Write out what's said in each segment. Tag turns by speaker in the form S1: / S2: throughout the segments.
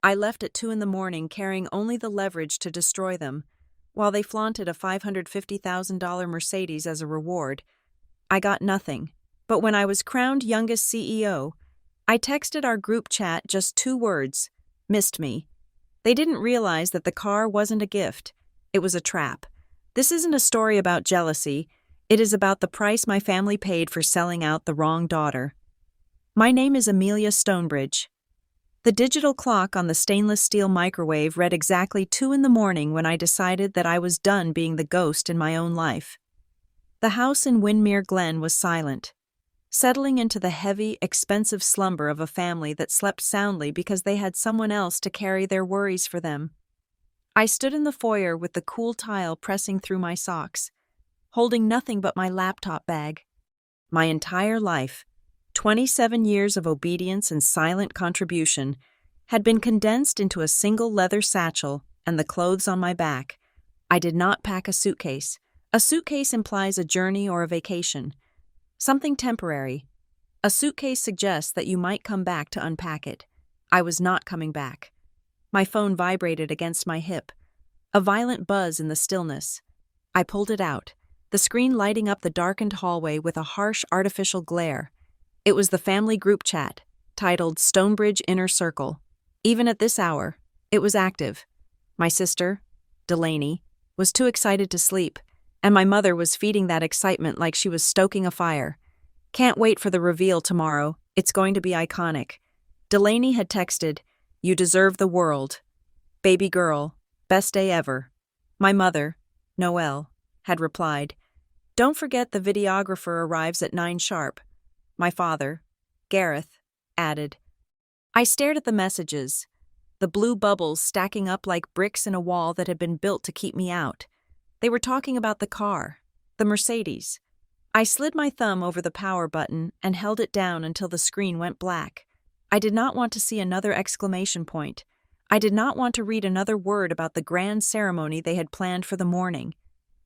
S1: I left at 2 in the morning carrying only the leverage to destroy them. While they flaunted a $550,000 Mercedes as a reward, I got nothing. But when I was crowned youngest CEO, I texted our group chat just 2 words: missed me. They didn't realize that the car wasn't a gift. It was a trap. This isn't a story about jealousy. It is about the price my family paid for selling out the wrong daughter. My name is Amelia Stonebridge. The digital clock on the stainless steel microwave read exactly 2 in the morning when I decided that I was done being the ghost in my own life. The house in Windermere Glen was silent, settling into the heavy, expensive slumber of a family that slept soundly because they had someone else to carry their worries for them. I stood in the foyer with the cool tile pressing through my socks, holding nothing but my laptop bag. My entire life, 27 years of obedience and silent contribution, had been condensed into a single leather satchel and the clothes on my back. I did not pack a suitcase. A suitcase implies a journey or a vacation, something temporary. A suitcase suggests that you might come back to unpack it. I was not coming back. My phone vibrated against my hip, a violent buzz in the stillness. I pulled it out, the screen lighting up the darkened hallway with a harsh artificial glare. It was the family group chat, titled Stonebridge Inner Circle. Even at this hour, it was active. My sister, Delaney, was too excited to sleep, and my mother was feeding that excitement like she was stoking a fire. Can't wait for the reveal tomorrow. It's going to be iconic. Delaney had texted, "You deserve the world. Baby girl, best day ever." My mother, Noelle, had replied, "Don't forget the videographer arrives at 9 sharp. My father, Gareth, added. I stared at the messages, the blue bubbles stacking up like bricks in a wall that had been built to keep me out. They were talking about the car, the Mercedes. I slid my thumb over the power button and held it down until the screen went black. I did not want to see another exclamation point. I did not want to read another word about the grand ceremony they had planned for the morning.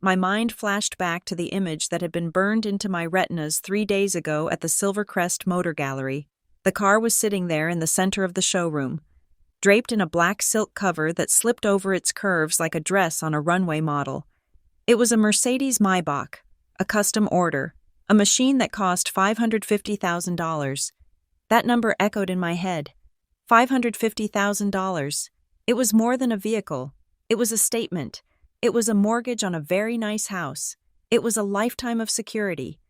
S1: My mind flashed back to the image that had been burned into my retinas 3 days ago at the Silvercrest Motor Gallery. The car was sitting there in the center of the showroom, draped in a black silk cover that slipped over its curves like a dress on a runway model. It was a Mercedes MAYBACH, a custom order, a machine that cost $550,000. That number echoed in my head. $550,000. It was more than a vehicle. It was a statement. It was a mortgage on a very nice house. It was a lifetime of security.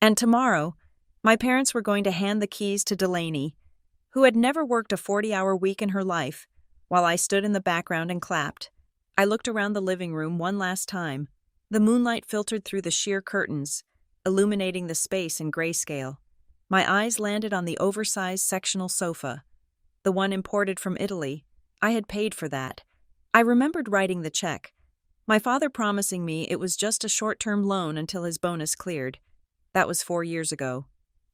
S1: And tomorrow, my parents were going to hand the keys to Delaney, who had never worked a 40-hour week in her life, while I stood in the background and clapped. I looked around the living room one last time. The moonlight filtered through the sheer curtains, illuminating the space in grayscale. My eyes landed on the oversized sectional sofa, the one imported from Italy. I had paid for that. I remembered writing the check, my father promising me it was just a short-term loan until his bonus cleared. That was 4 years ago.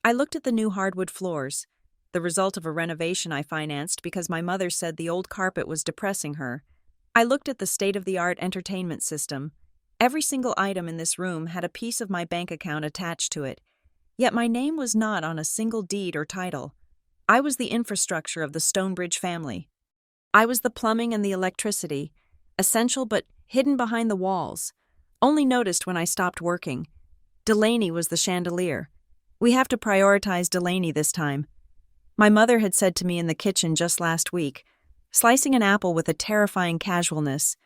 S1: I looked at the new hardwood floors, the result of a renovation I financed because my mother said the old carpet was depressing her. I looked at the state-of-the-art entertainment system. Every single item in this room had a piece of my bank account attached to it, yet my name was not on a single deed or title. I was the infrastructure of the Stonebridge family. I was the plumbing and the electricity, essential but hidden behind the walls, only noticed when I stopped working. Delaney was the chandelier. We have to prioritize Delaney this time. My mother had said to me in the kitchen just last week, slicing an apple with a terrifying casualness.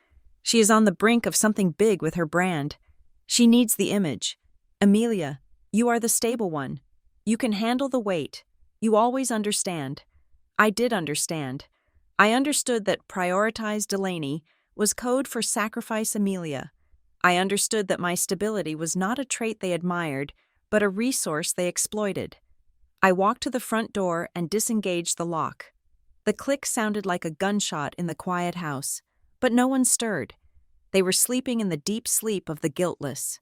S1: She is on the brink of something big with her brand. She needs the image. Amelia, you are the stable one. You can handle the weight. You always understand. I did understand. I understood that prioritize Delaney was code for sacrifice Amelia. I understood that my stability was not a trait they admired, but a resource they exploited. I walked to the front door and disengaged the lock. The click sounded like a gunshot in the quiet house, but no one stirred. They were sleeping in the deep sleep of the guiltless.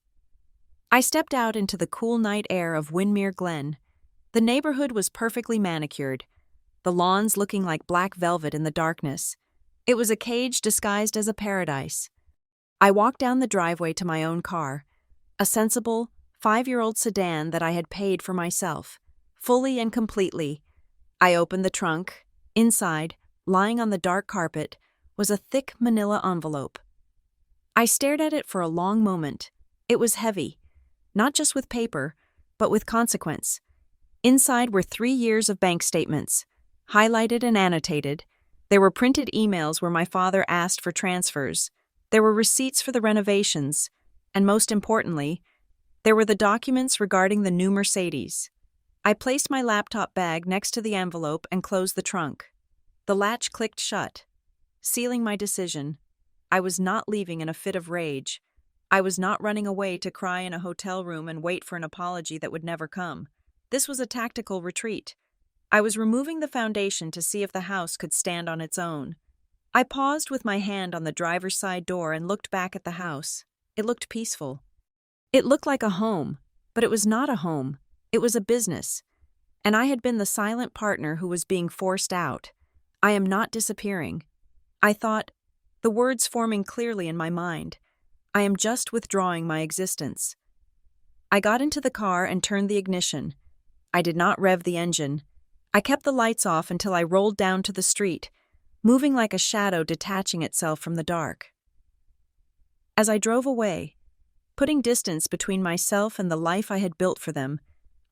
S1: I stepped out into the cool night air of Windermere Glen. The neighborhood was perfectly manicured, the lawns looking like black velvet in the darkness. It was a cage disguised as a paradise. I walked down the driveway to my own car, a sensible, 5-year-old sedan that I had paid for myself, fully and completely. I opened the trunk. Inside, lying on the dark carpet, was a thick manila envelope. I stared at it for a long moment. It was heavy, not just with paper, but with consequence. Inside were 3 years of bank statements, highlighted and annotated. There were printed emails where my father asked for transfers. There were receipts for the renovations. And most importantly, there were the documents regarding the new Mercedes. I placed my laptop bag next to the envelope and closed the trunk. The latch clicked shut, sealing my decision. I was not leaving in a fit of rage. I was not running away to cry in a hotel room and wait for an apology that would never come. This was a tactical retreat. I was removing the foundation to see if the house could stand on its own. I paused with my hand on the driver's side door and looked back at the house. It looked peaceful. It looked like a home, but it was not a home. It was a business. And I had been the silent partner who was being forced out. I am not disappearing. I thought, the words forming clearly in my mind. I am just withdrawing my existence. I got into the car and turned the ignition. I did not rev the engine. I kept the lights off until I rolled down to the street, moving like a shadow detaching itself from the dark. As I drove away, putting distance between myself and the life I had built for them,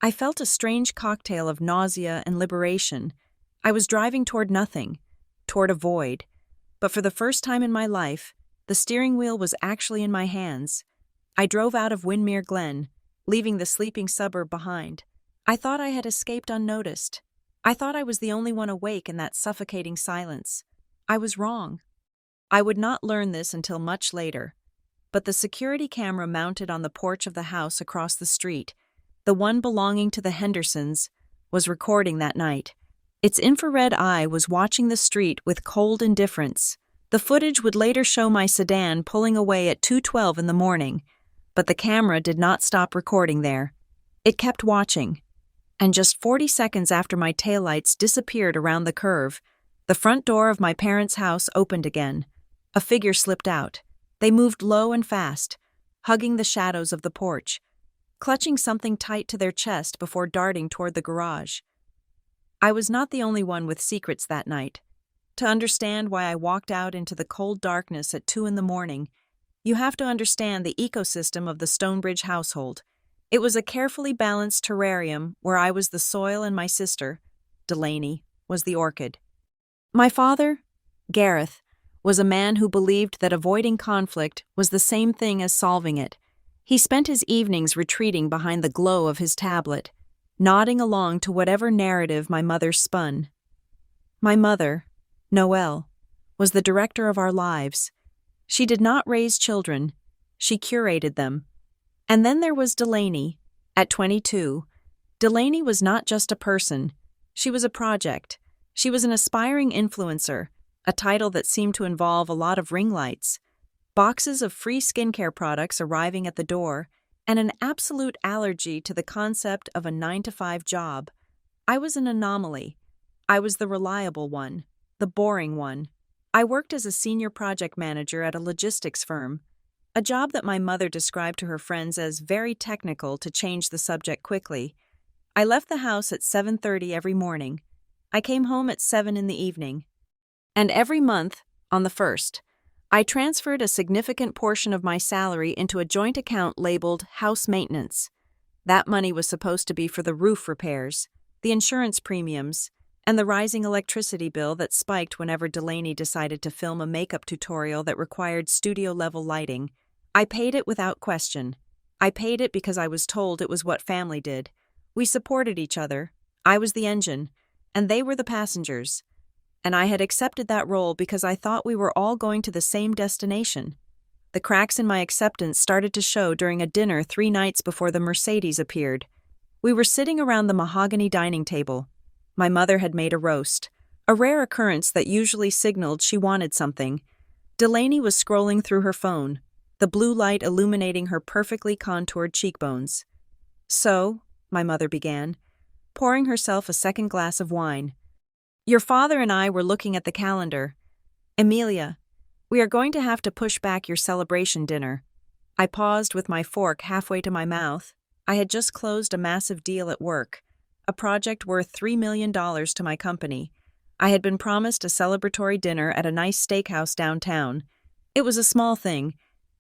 S1: I felt a strange cocktail of nausea and liberation. I was driving toward nothing, toward a void, but for the first time in my life, the steering wheel was actually in my hands. I drove out of Windmere Glen, leaving the sleeping suburb behind. I thought I had escaped unnoticed. I thought I was the only one awake in that suffocating silence. I was wrong. I would not learn this until much later. But the security camera mounted on the porch of the house across the street, the one belonging to the Hendersons, was recording that night. Its infrared eye was watching the street with cold indifference. The footage would later show my sedan pulling away at 2:12 in the morning, but the camera did not stop recording there. It kept watching. And just 40 seconds after my taillights disappeared around the curve, the front door of my parents' house opened again. A figure slipped out. They moved low and fast, hugging the shadows of the porch, clutching something tight to their chest before darting toward the garage. I was not the only one with secrets that night. To understand why I walked out into the cold darkness at 2 in the morning, you have to understand the ecosystem of the Stonebridge household. It was a carefully balanced terrarium where I was the soil and my sister, Delaney, was the orchid. My father, Gareth, was a man who believed that avoiding conflict was the same thing as solving it. He spent his evenings retreating behind the glow of his tablet, nodding along to whatever narrative my mother spun. My mother, Noelle, was the director of our lives. She did not raise children, she curated them. And then there was Delaney. At 22, Delaney was not just a person, she was a project. She was an aspiring influencer, a title that seemed to involve a lot of ring lights, boxes of free skincare products arriving at the door, and an absolute allergy to the concept of a 9-to-5 job. I was an anomaly. I was the reliable one, the boring one. I worked as a senior project manager at a logistics firm, a job that my mother described to her friends as very technical to change the subject quickly. I left the house at 7:30 every morning. I came home at 7 in the evening. And every month, on the 1st, I transferred a significant portion of my salary into a joint account labeled house maintenance. That money was supposed to be for the roof repairs, the insurance premiums, and the rising electricity bill that spiked whenever Delaney decided to film a makeup tutorial that required studio-level lighting. I paid it without question. I paid it because I was told it was what family did. We supported each other. I was the engine, and they were the passengers. And I had accepted that role because I thought we were all going to the same destination. The cracks in my acceptance started to show during a dinner 3 nights before the Mercedes appeared. We were sitting around the mahogany dining table. My mother had made a roast, a rare occurrence that usually signaled she wanted something. Delaney was scrolling through her phone, the blue light illuminating her perfectly contoured cheekbones. "So," my mother began, pouring herself a second glass of wine, "your father and I were looking at the calendar. Amelia, we are going to have to push back your celebration dinner." I paused with my fork halfway to my mouth. I had just closed a massive deal at work, a project worth $3 million to my company. I had been promised a celebratory dinner at a nice steakhouse downtown. It was a small thing,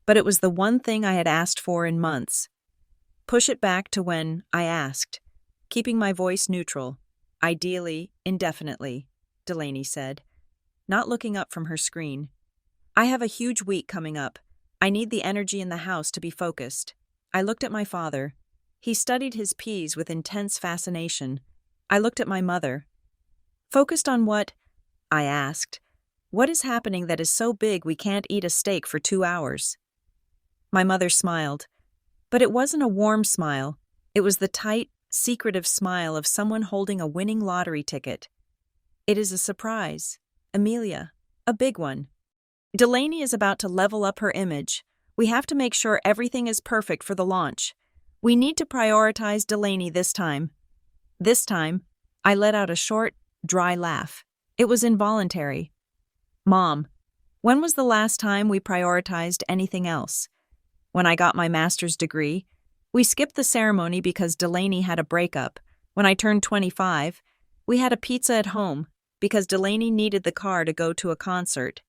S1: but it was the one thing I had asked for in months. Push it back to when I asked, keeping my voice neutral. Ideally, indefinitely, Delaney said, not looking up from her screen. I have a huge week coming up. I need the energy in the house to be focused. I looked at my father. He studied his peas with intense fascination. I looked at my mother. Focused on what? I asked. What is happening that is so big we can't eat a steak for 2 hours? My mother smiled. But it wasn't a warm smile. It was the tight, secretive smile of someone holding a winning lottery ticket. It is a surprise, Amelia, a big one. Delaney is about to level up her image. We have to make sure everything is perfect for the launch. We need to prioritize Delaney this time. This time, I let out a short, dry laugh. It was involuntary. Mom, when was the last time we prioritized anything else? When I got my master's degree, we skipped the ceremony because Delaney had a breakup. When I turned 25, we had a pizza at home because Delaney needed the car to go to a concert.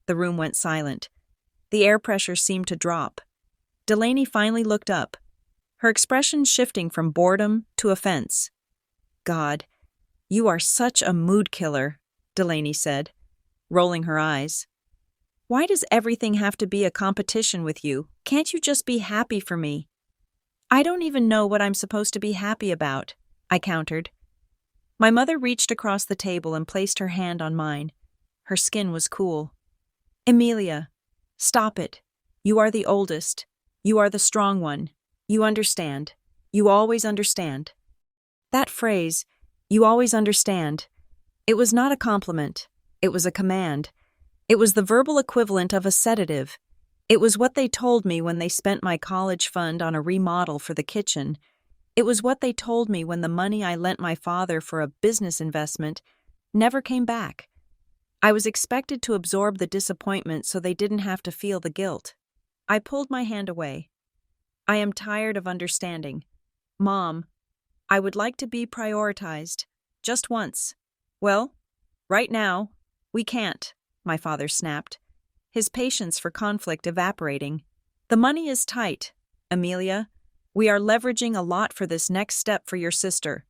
S1: The room went silent. The air pressure seemed to drop. Delaney finally looked up, her expression shifting from boredom to offense. God, you are such a mood killer, Delaney said, rolling her eyes. Why does everything have to be a competition with you? Can't you just be happy for me? I don't even know what I'm supposed to be happy about, I countered. My mother reached across the table and placed her hand on mine. Her skin was cool. Amelia, stop it. You are the oldest. You are the strong one. You understand. You always understand. That phrase, you always understand, it was not a compliment. It was a command. It was the verbal equivalent of a sedative. It was what they told me when they spent my college fund on a remodel for the kitchen. It was what they told me when the money I lent my father for a business investment never came back. I was expected to absorb the disappointment so they didn't have to feel the guilt. I pulled my hand away. I am tired of understanding. Mom, I would like to be prioritized. Just once. Well, right now, we can't, my father snapped, his patience for conflict evaporating. The money is tight, Amelia. We are leveraging a lot for this next step for your sister.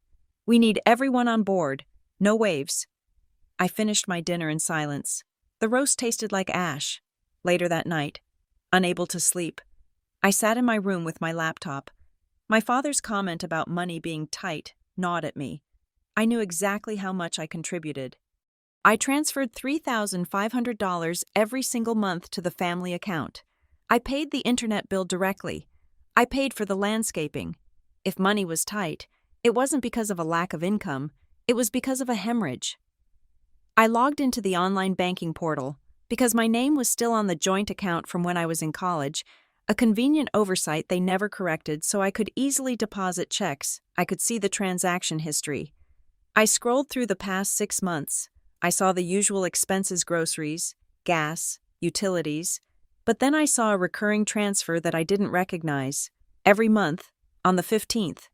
S1: We need everyone on board. No waves. I finished my dinner in silence. The roast tasted like ash. Later that night, unable to sleep, I sat in my room with my laptop. My father's comment about money being tight gnawed at me. I knew exactly how much I contributed. I transferred $3,500 every single month to the family account. I paid the internet bill directly. I paid for the landscaping. If money was tight, it wasn't because of a lack of income, it was because of a hemorrhage. I logged into the online banking portal because my name was still on the joint account from when I was in college, a convenient oversight they never corrected so I could easily deposit checks. I could see the transaction history. I scrolled through the past 6 months. I saw the usual expenses: groceries, gas, utilities, but then I saw a recurring transfer that I didn't recognize. Every month, on the 15th,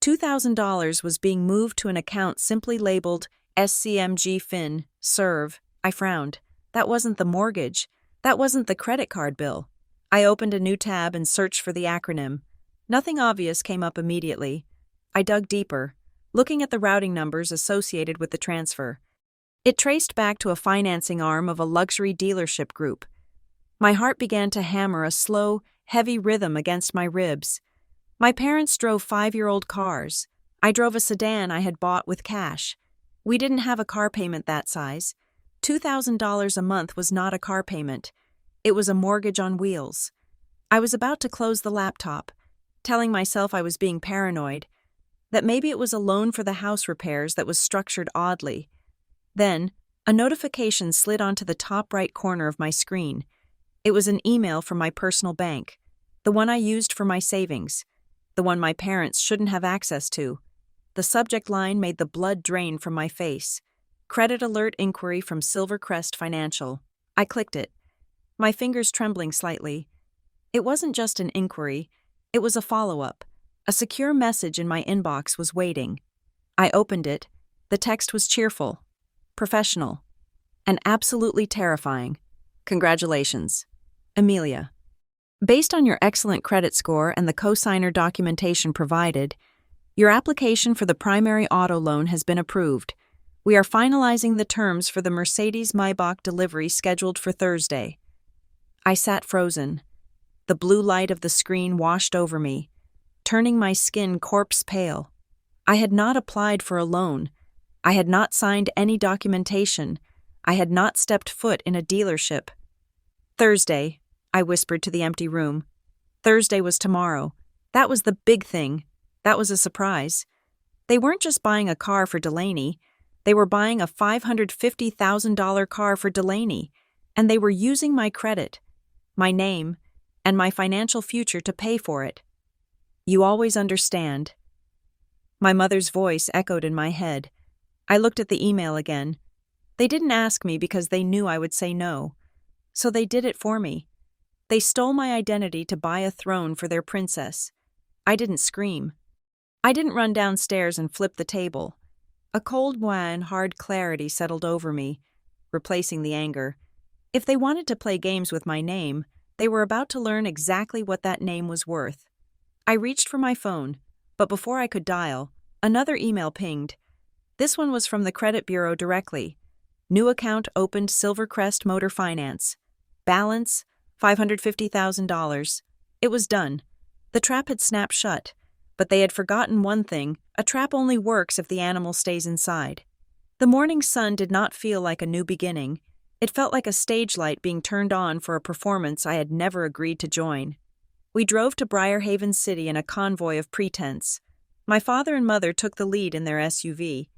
S1: $2,000 was being moved to an account simply labeled SCMG Fin, Serve. I frowned. That wasn't the mortgage. That wasn't the credit card bill. I opened a new tab and searched for the acronym. Nothing obvious came up immediately. I dug deeper, looking at the routing numbers associated with the transfer. It traced back to a financing arm of a luxury dealership group. My heart began to hammer a slow, heavy rhythm against my ribs. My parents drove 5-year-old cars. I drove a sedan I had bought with cash. We didn't have a car payment that size. $2,000 a month was not a car payment. It was a mortgage on wheels. I was about to close the laptop, telling myself I was being paranoid, that maybe it was a loan for the house repairs that was structured oddly. Then, a notification slid onto the top right corner of my screen. It was an email from my personal bank, the one I used for my savings, the one my parents shouldn't have access to. The subject line made the blood drain from my face. Credit alert inquiry from Silvercrest Financial. I clicked it, my fingers trembling slightly. It wasn't just an inquiry, it was a follow-up. A secure message in my inbox was waiting. I opened it. The text was cheerful. professional, and absolutely terrifying. Congratulations. Amelia. Based on your excellent credit score and the cosigner documentation provided, your application for the primary auto loan has been approved. We are finalizing the terms for the Mercedes Maybach delivery scheduled for Thursday. I sat frozen. The blue light of the screen washed over me, turning my skin corpse pale. I had not applied for a loan. I had not signed any documentation. I had not stepped foot in a dealership. Thursday, I whispered to the empty room. Thursday was tomorrow. That was the big thing. That was a surprise. They weren't just buying a car for Delaney. They were buying a $550,000 car for Delaney, and they were using my credit, my name, and my financial future to pay for it. You always understand. My mother's voice echoed in my head. I looked at the email again. They didn't ask me because they knew I would say no. So they did it for me. They stole my identity to buy a throne for their princess. I didn't scream. I didn't run downstairs and flip the table. A cold and hard clarity settled over me, replacing the anger. If they wanted to play games with my name, they were about to learn exactly what that name was worth. I reached for my phone, but before I could dial, another email pinged. This one was from the credit bureau directly. New account opened Silvercrest Motor Finance. Balance, $550,000. It was done. The trap had snapped shut, but they had forgotten one thing: a trap only works if the animal stays inside. The morning sun did not feel like a new beginning. It felt like a stage light being turned on for a performance I had never agreed to join. We drove to Briarhaven City in a convoy of pretense. My father and mother took the lead in their SUV,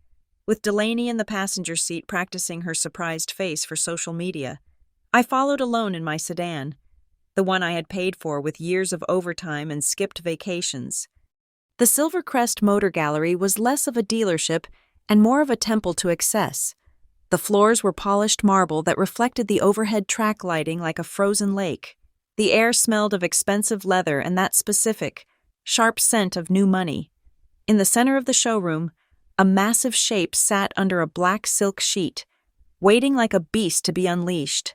S1: with Delaney in the passenger seat practicing her surprised face for social media. I followed alone in my sedan, the one I had paid for with years of overtime and skipped vacations. The Silvercrest Motor Gallery was less of a dealership and more of a temple to excess. The floors were polished marble that reflected the overhead track lighting like a frozen lake. The air smelled of expensive leather and that specific, sharp scent of new money. In the center of the showroom, a massive shape sat under a black silk sheet, waiting like a beast to be unleashed.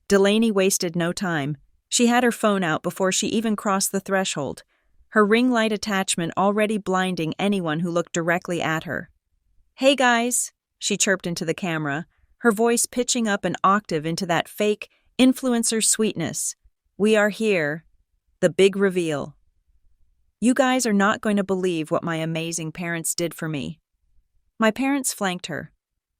S1: Delaney wasted no time. She had her phone out before she even crossed the threshold, her ring light attachment already blinding anyone who looked directly at her. "Hey guys," she chirped into the camera, her voice pitching up an octave into that fake influencer sweetness. "We are here. The big reveal. You guys are not going to believe what my amazing parents did for me." My parents flanked her,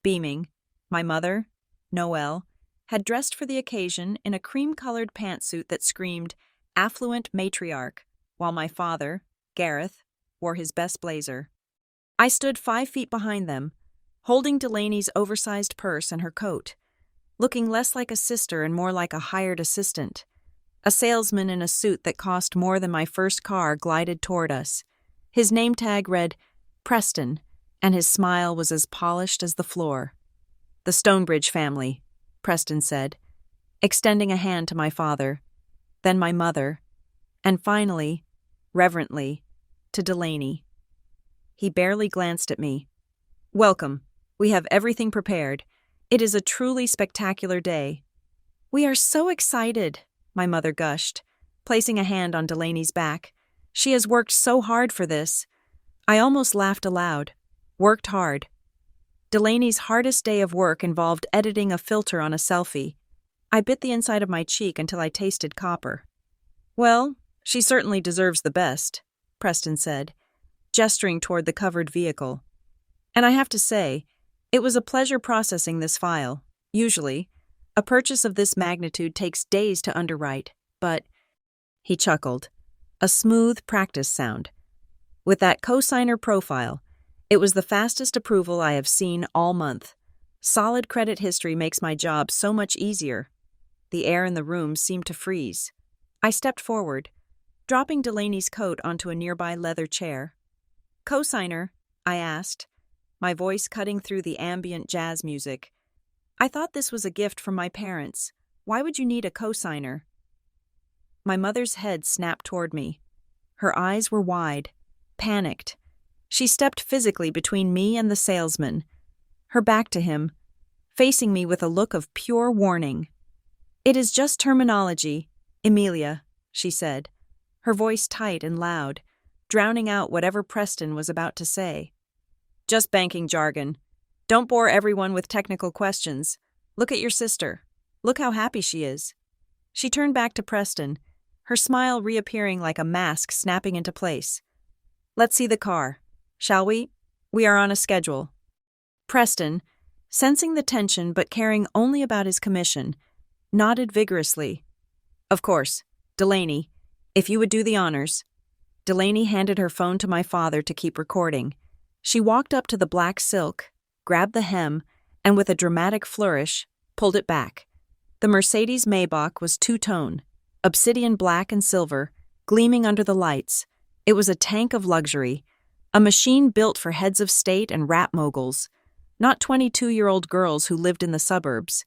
S1: beaming. My mother, Noelle, had dressed for the occasion in a cream-colored pantsuit that screamed affluent matriarch, while my father, Gareth, wore his best blazer. I stood 5 feet behind them, holding Delaney's oversized purse and her coat, looking less like a sister and more like a hired assistant. A salesman in a suit that cost more than my first car glided toward us. His name tag read Preston, and his smile was as polished as the floor. "The Stonebridge family," Preston said, extending a hand to my father, then my mother, and finally, reverently, to Delaney. He barely glanced at me. "Welcome. We have everything prepared. It is a truly spectacular day." "We are so excited," my mother gushed, placing a hand on Delaney's back. "She has worked so hard for this." I almost laughed aloud. Worked hard. Delaney's hardest day of work involved editing a filter on a selfie. I bit the inside of my cheek until I tasted copper. "Well, she certainly deserves the best," Preston said, gesturing toward the covered vehicle. "And I have to say, it was a pleasure processing this file. Usually, a purchase of this magnitude takes days to underwrite, but—" He chuckled, a smooth practice sound. "With that cosigner profile, it was the fastest approval I have seen all month. Solid credit history makes my job so much easier." The air in the room seemed to freeze. I stepped forward, dropping Delaney's coat onto a nearby leather chair. "Cosigner?" I asked, my voice cutting through the ambient jazz music. "I thought this was a gift from my parents. Why would you need a cosigner?" My mother's head snapped toward me. Her eyes were wide, panicked. She stepped physically between me and the salesman, her back to him, facing me with a look of pure warning. "It is just terminology, Emilia," she said, her voice tight and loud, drowning out whatever Preston was about to say. "Just banking jargon. Don't bore everyone with technical questions. Look at your sister. Look how happy she is." She turned back to Preston, her smile reappearing like a mask snapping into place. "Let's see the car, shall we? We are on a schedule." Preston, sensing the tension but caring only about his commission, nodded vigorously. "Of course. Delaney, if you would do the honors." Delaney handed her phone to my father to keep recording. She walked up to the black silk, grabbed the hem, and with a dramatic flourish, pulled it back. The Mercedes Maybach was two-tone, obsidian black and silver, gleaming under the lights. It was a tank of luxury, a machine built for heads of state and rap moguls, not 22-year-old girls who lived in the suburbs.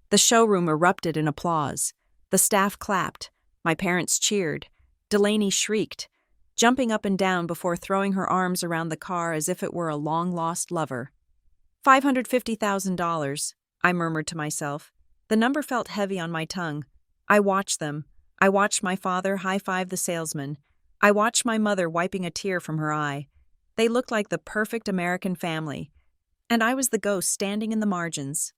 S1: The showroom erupted in applause. The staff clapped. My parents cheered. Delaney shrieked, jumping up and down before throwing her arms around the car as if it were a long-lost lover. $550,000, I murmured to myself. The number felt heavy on my tongue. I watched them. I watched my father high-five the salesman. I watched my mother wiping a tear from her eye. They looked like the perfect American family, and I was the ghost standing in the margins.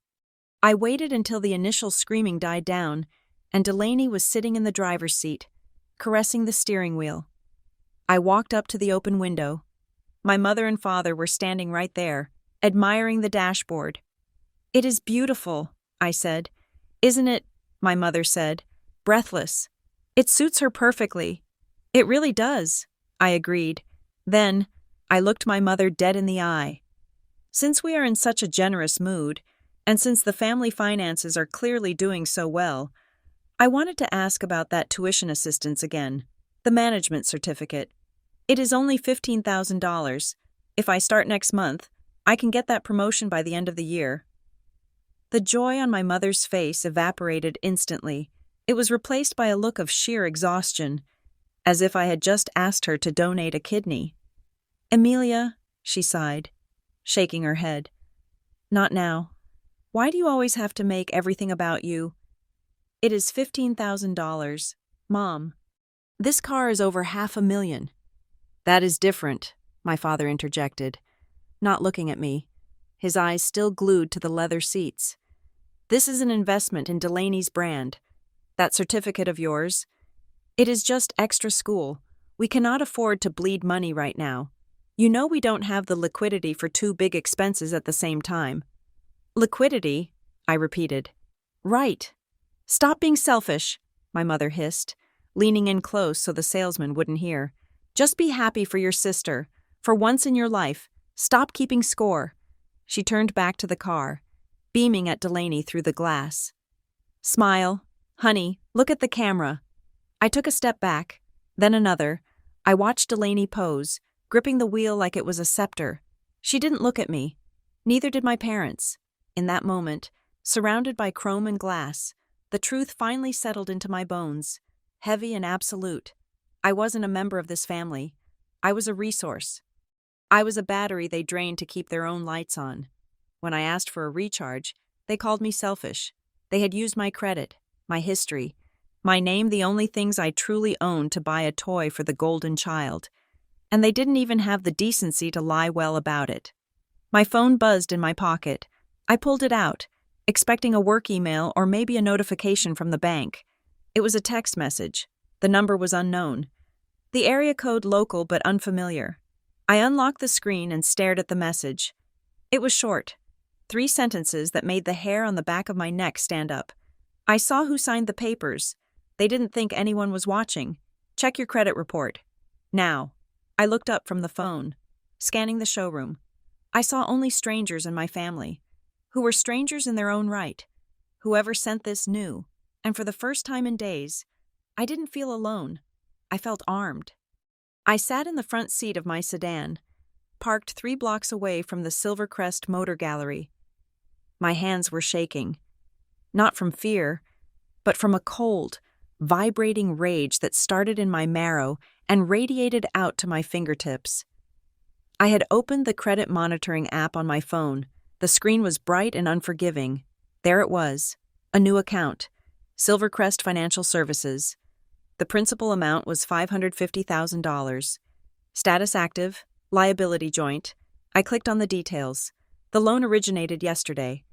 S1: I waited until the initial screaming died down, and Delaney was sitting in the driver's seat, caressing the steering wheel. I walked up to the open window. My mother and father were standing right there, admiring the dashboard. "It is beautiful," I said. "Isn't it?" my mother said, breathless. "It suits her perfectly." "It really does," I agreed. Then, I looked my mother dead in the eye. "Since we are in such a generous mood, and since the family finances are clearly doing so well, I wanted to ask about that tuition assistance again, the management certificate. It is only $15,000. If I start next month, I can get that promotion by the end of the year." The joy on my mother's face evaporated instantly. It was replaced by a look of sheer exhaustion, as if I had just asked her to donate a kidney. "Emilia," she sighed, shaking her head. "Not now. Why do you always have to make everything about you?" "It is $15,000. Mom, this car is over $500,000. "That is different," my father interjected, not looking at me, his eyes still glued to the leather seats. "This is an investment in Delaney's brand. That certificate of yours, it is just extra school. We cannot afford to bleed money right now. You know we don't have the liquidity for two big expenses at the same time." "Liquidity?" I repeated. "Right. Stop being selfish," my mother hissed, leaning in close so the salesman wouldn't hear. "Just be happy for your sister. For once in your life, stop keeping score." She turned back to the car, beaming at Delaney through the glass. "Smile. Honey, look at the camera." I took a step back, then another. I watched Delaney pose, gripping the wheel like it was a scepter. She didn't look at me. Neither did my parents. In that moment, surrounded by chrome and glass, the truth finally settled into my bones, heavy and absolute. I wasn't a member of this family. I was a resource. I was a battery they drained to keep their own lights on. When I asked for a recharge, they called me selfish. They had used my credit, my history, my name, the only things I truly owned, to buy a toy for the golden child. And they didn't even have the decency to lie well about it. My phone buzzed in my pocket. I pulled it out, expecting a work email or maybe a notification from the bank. It was a text message. The number was unknown. The area code local but unfamiliar. I unlocked the screen and stared at the message. It was short. 3 sentences that made the hair on the back of my neck stand up. I saw who signed the papers. They didn't think anyone was watching. Check your credit report. Now. I looked up from the phone, scanning the showroom. I saw only strangers in my family, who were strangers in their own right. Whoever sent this knew, and for the first time in days, I didn't feel alone. I felt armed. I sat in the front seat of my sedan, parked 3 blocks away from the Silvercrest Motor Gallery. My hands were shaking, not from fear, but from a cold, vibrating rage that started in my marrow and radiated out to my fingertips. I had opened the credit monitoring app on my phone, The screen was bright and unforgiving. There it was. A new account. Silvercrest Financial Services. The principal amount was $550,000. Status active. Liability joint. I clicked on the details. The loan originated yesterday.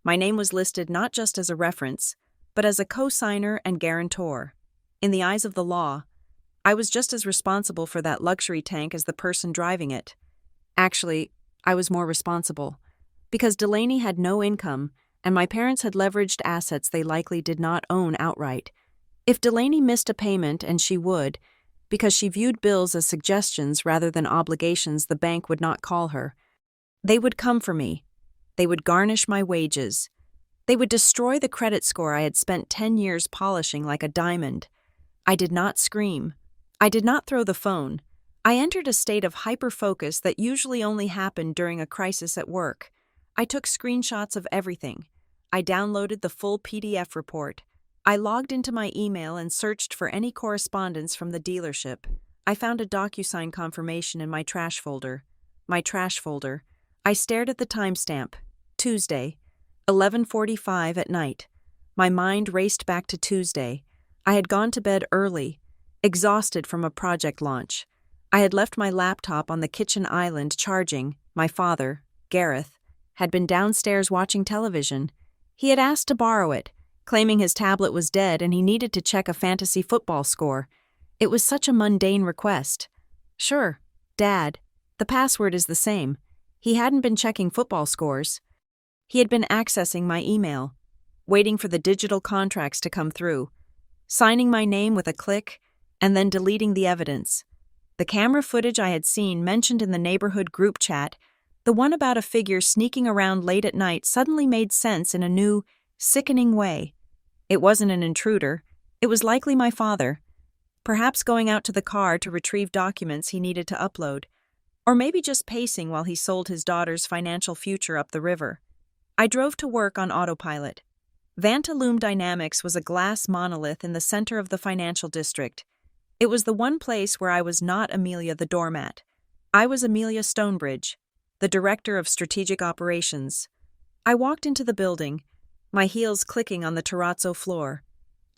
S1: My name was listed not just as a reference, but as a co-signer and guarantor. In the eyes of the law, I was just as responsible for that luxury tank as the person driving it. Actually, I was more responsible, because Delaney had no income, and my parents had leveraged assets they likely did not own outright. If Delaney missed a payment, and she would, because she viewed bills as suggestions rather than obligations, the bank would not call her. They would come for me. They would garnish my wages. They would destroy the credit score I had spent 10 years polishing like a diamond. I did not scream. I did not throw the phone. I entered a state of hyper-focus that usually only happened during a crisis at work. I took screenshots of everything. I downloaded the full PDF report. I logged into my email and searched for any correspondence from the dealership. I found a DocuSign confirmation in my trash folder. I stared at the timestamp. Tuesday, 11:45 at night. My mind raced back to Tuesday. I had gone to bed early, exhausted from a project launch. I had left my laptop on the kitchen island charging. My father, Gareth, had been downstairs watching television. He had asked to borrow it, claiming his tablet was dead and he needed to check a fantasy football score. It was such a mundane request. Sure, Dad. The password is the same. He hadn't been checking football scores. He had been accessing my email, waiting for the digital contracts to come through, signing my name with a click, and then deleting the evidence. The camera footage I had seen mentioned in the neighborhood group chat, the one about a figure sneaking around late at night, suddenly made sense in a new, sickening way. It wasn't an intruder. It was likely my father, perhaps going out to the car to retrieve documents he needed to upload, or maybe just pacing while he sold his daughter's financial future up the river. I drove to work on autopilot. Vantaloom Dynamics was a glass monolith in the center of the financial district. It was the one place where I was not Amelia the doormat. I was Amelia Stonebridge, the director of strategic operations. I walked into the building, my heels clicking on the terrazzo floor,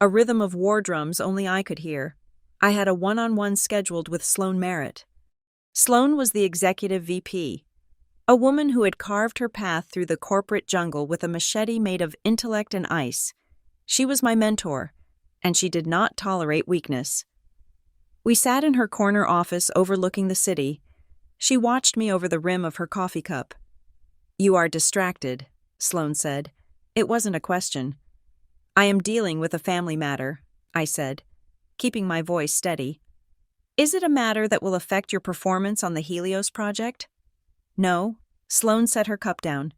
S1: a rhythm of war drums only I could hear. I had a one-on-one scheduled with Sloan Merritt. Sloan was the executive VP, a woman who had carved her path through the corporate jungle with a machete made of intellect and ice. She was my mentor, and she did not tolerate weakness. We sat in her corner office overlooking the city. She watched me over the rim of her coffee cup. "You are distracted," Sloan said. It wasn't a question. "I am dealing with a family matter," I said, keeping my voice steady. "Is it a matter that will affect your performance on the Helios project?" "No." Sloan set her cup down.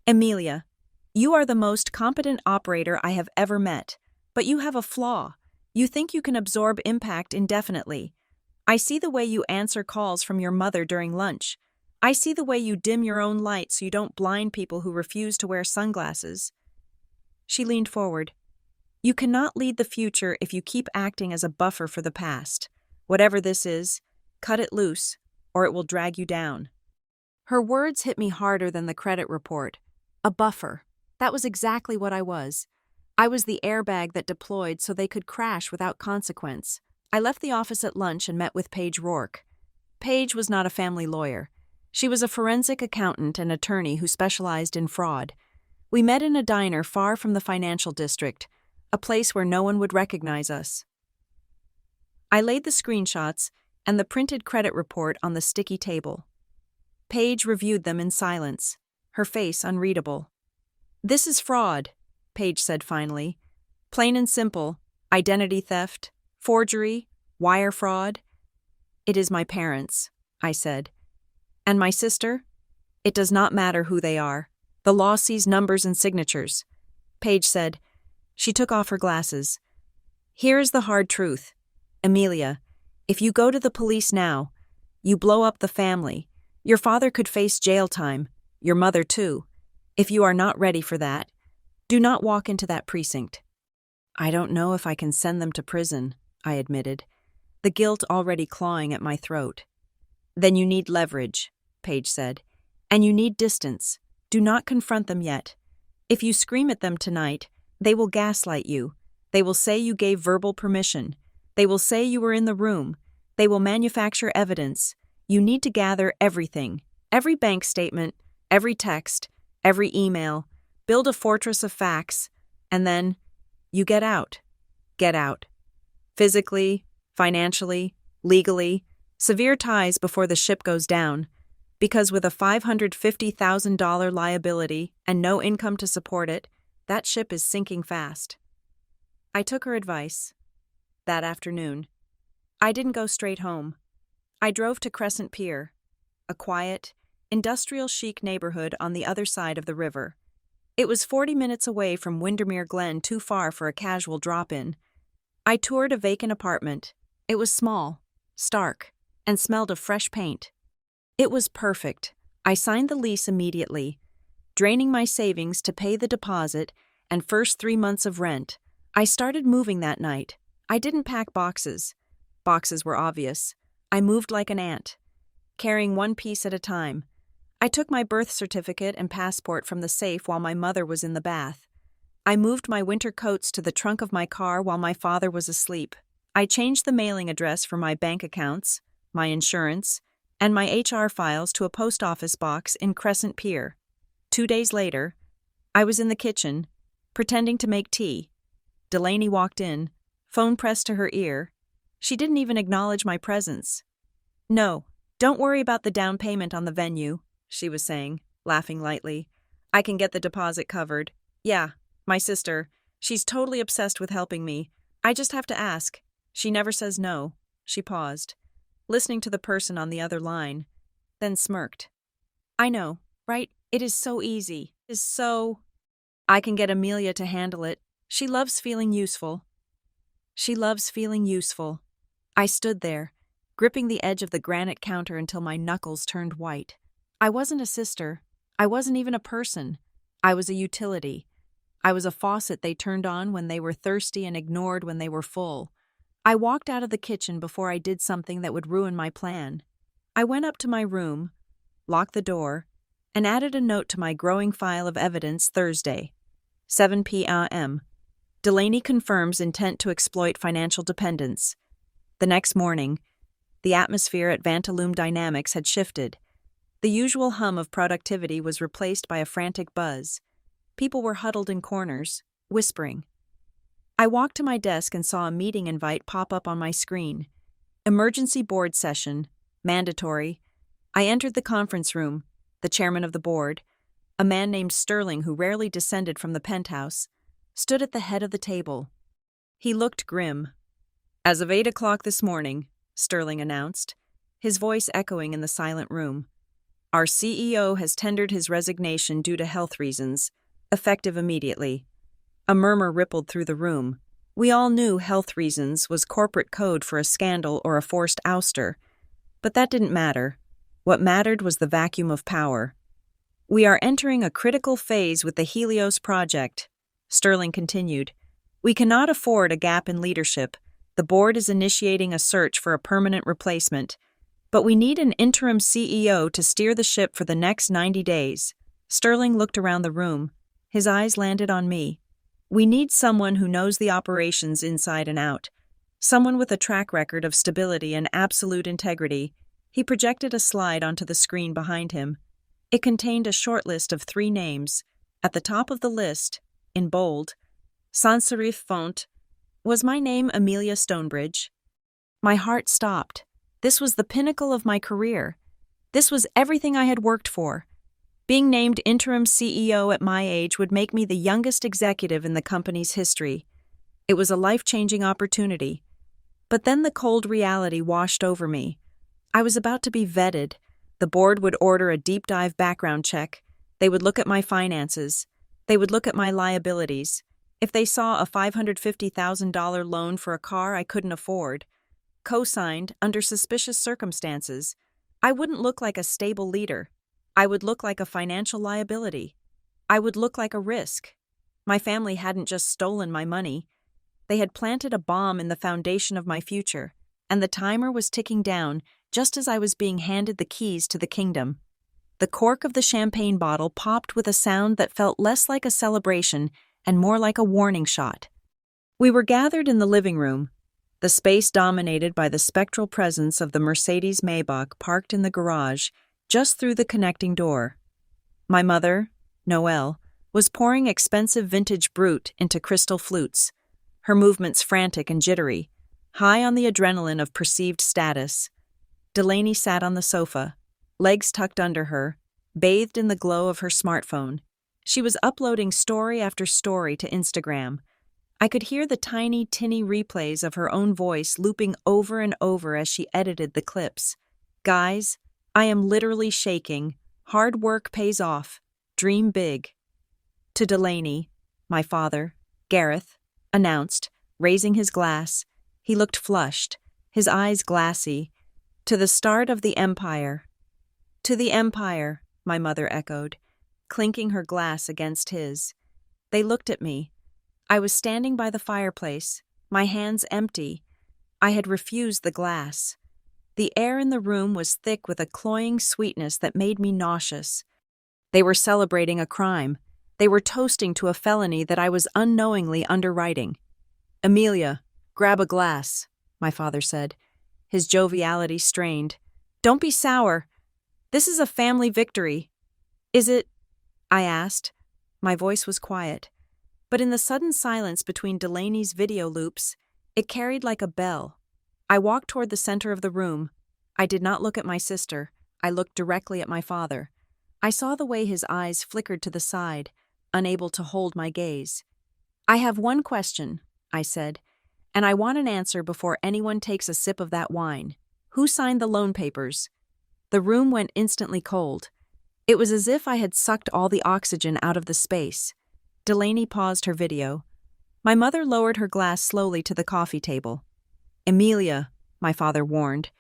S1: "Amelia, you are the most competent operator I have ever met, but you have a flaw. You think you can absorb impact indefinitely. I see the way you answer calls from your mother during lunch. I see the way you dim your own light so you don't blind people who refuse to wear sunglasses." She leaned forward. "You cannot lead the future if you keep acting as a buffer for the past. Whatever this is, cut it loose, or it will drag you down." Her words hit me harder than the credit report. A buffer. That was exactly what I was. I was the airbag that deployed so they could crash without consequence. I left the office at lunch and met with Paige Rourke. Paige was not a family lawyer. She was a forensic accountant and attorney who specialized in fraud. We met in a diner far from the financial district, a place where no one would recognize us. I laid the screenshots and the printed credit report on the sticky table. Paige reviewed them in silence, her face unreadable. "This is fraud," Paige said finally. "Plain and simple, identity theft, forgery, wire fraud." "It is my parents," I said. "And my sister?" "It does not matter who they are. The law sees numbers and signatures." Paige said. She took off her glasses. "Here is the hard truth. Amelia, if you go to the police now, you blow up the family. Your father could face jail time, your mother too. If you are not ready for that, do not walk into that precinct." "I don't know if I can send them to prison," I admitted, the guilt already clawing at my throat. "Then you need leverage," Paige said. "And you need distance. Do not confront them yet. If you scream at them tonight, they will gaslight you. They will say you gave verbal permission. They will say you were in the room. They will manufacture evidence. You need to gather everything. Every bank statement, every text, every email. Build a fortress of facts. And then, you get out. Get out. Physically, financially, legally, severe ties before the ship goes down. Because with a $550,000 liability and no income to support it, that ship is sinking fast. I took her advice. That afternoon, I didn't go straight home. I drove to Crescent Pier, a quiet, industrial chic neighborhood on the other side of the river. It was 40 minutes away from Windermere Glen, too far for a casual drop-in. I toured a vacant apartment. It was small, stark, and smelled of fresh paint. It was perfect. I signed the lease immediately, draining my savings to pay the deposit and first 3 months of rent. I started moving that night. I didn't pack boxes. Boxes were obvious. I moved like an ant, carrying one piece at a time. I took my birth certificate and passport from the safe while my mother was in the bath. I moved my winter coats to the trunk of my car while my father was asleep. I changed the mailing address for my bank accounts, my insurance, and my HR files to a post office box in Crescent Pier. 2 days later, I was in the kitchen, pretending to make tea. Delaney walked in, phone pressed to her ear. She didn't even acknowledge my presence. "No, don't worry about the down payment on the venue," she was saying, laughing lightly. "I can get the deposit covered. Yeah, my sister. She's totally obsessed with helping me. I just have to ask. She never says no." She paused, listening to the person on the other line, then smirked. "I know, right? It is so easy. It is so... I can get Amelia to handle it. She loves feeling useful." She loves feeling useful. I stood there, gripping the edge of the granite counter until my knuckles turned white. I wasn't a sister. I wasn't even a person. I was a utility. I was a faucet they turned on when they were thirsty and ignored when they were full. I walked out of the kitchen before I did something that would ruin my plan. I went up to my room, locked the door, and added a note to my growing file of evidence. Thursday, 7 p.m. Delaney confirms intent to exploit financial dependence. The next morning, the atmosphere at Vantaloom Dynamics had shifted. The usual hum of productivity was replaced by a frantic buzz. People were huddled in corners, whispering. I walked to my desk and saw a meeting invite pop up on my screen. Emergency board session, mandatory. I entered the conference room. The chairman of the board, a man named Sterling who rarely descended from the penthouse, stood at the head of the table. He looked grim. "As of 8 o'clock this morning," Sterling announced, his voice echoing in the silent room, "our CEO has tendered his resignation due to health reasons, effective immediately." A murmur rippled through the room. We all knew health reasons was corporate code for a scandal or a forced ouster, but that didn't matter. What mattered was the vacuum of power. "We are entering a critical phase with the Helios project," Sterling continued. "We cannot afford a gap in leadership. The board is initiating a search for a permanent replacement, but we need an interim CEO to steer the ship for the next 90 days. Sterling looked around the room. His eyes landed on me. "We need someone who knows the operations inside and out. Someone with a track record of stability and absolute integrity." He projected a slide onto the screen behind him. It contained a short list of 3 names. At the top of the list, in bold, sans serif font, was my name, Amelia Stonebridge. My heart stopped. This was the pinnacle of my career. This was everything I had worked for. Being named interim CEO at my age would make me the youngest executive in the company's history. It was a life-changing opportunity. But then the cold reality washed over me. I was about to be vetted. The board would order a deep-dive background check. They would look at my finances. They would look at my liabilities. If they saw a $550,000 loan for a car I couldn't afford, co-signed under suspicious circumstances, I wouldn't look like a stable leader. I would look like a financial liability. I would look like a risk. My family hadn't just stolen my money. They had planted a bomb in the foundation of my future, and the timer was ticking down just as I was being handed the keys to the kingdom. The the cork of the champagne bottle popped with a sound that felt less like a celebration and more like a warning shot. We were gathered in the living room, the space dominated by the spectral presence of the Mercedes Maybach parked in the garage just through the connecting door. My mother, Noelle, was pouring expensive vintage Brut into crystal flutes, her movements frantic and jittery, high on the adrenaline of perceived status. Delaney sat on the sofa, legs tucked under her, bathed in the glow of her smartphone. She was uploading story after story to Instagram. I could hear the tiny, tinny replays of her own voice looping over and over as she edited the clips. Guys, I am literally shaking. Hard work pays off. Dream big. To Delaney, my father, Gareth, announced, raising his glass. He looked flushed, his eyes glassy. To the start of the empire. To the empire, my mother echoed, clinking her glass against his. They looked at me. I was standing by the fireplace, my hands empty. I had refused the glass. The air in the room was thick with a cloying sweetness that made me nauseous. They were celebrating a crime. They were toasting to a felony that I was unknowingly underwriting. "Amelia, grab a glass," my father said, his joviality strained. "Don't be sour. This is a family victory." "Is it?" I asked. My voice was quiet. But in the sudden silence between Delaney's video loops, it carried like a bell. I walked toward the center of the room. I did not look at my sister. I looked directly at my father. I saw the way his eyes flickered to the side, unable to hold my gaze. "I have one question," I said, "and I want an answer before anyone takes a sip of that wine. Who signed the loan papers?" The room went instantly cold. It was as if I had sucked all the oxygen out of the space. Delaney paused her video. My mother lowered her glass slowly to the coffee table. "Amelia," my father warned,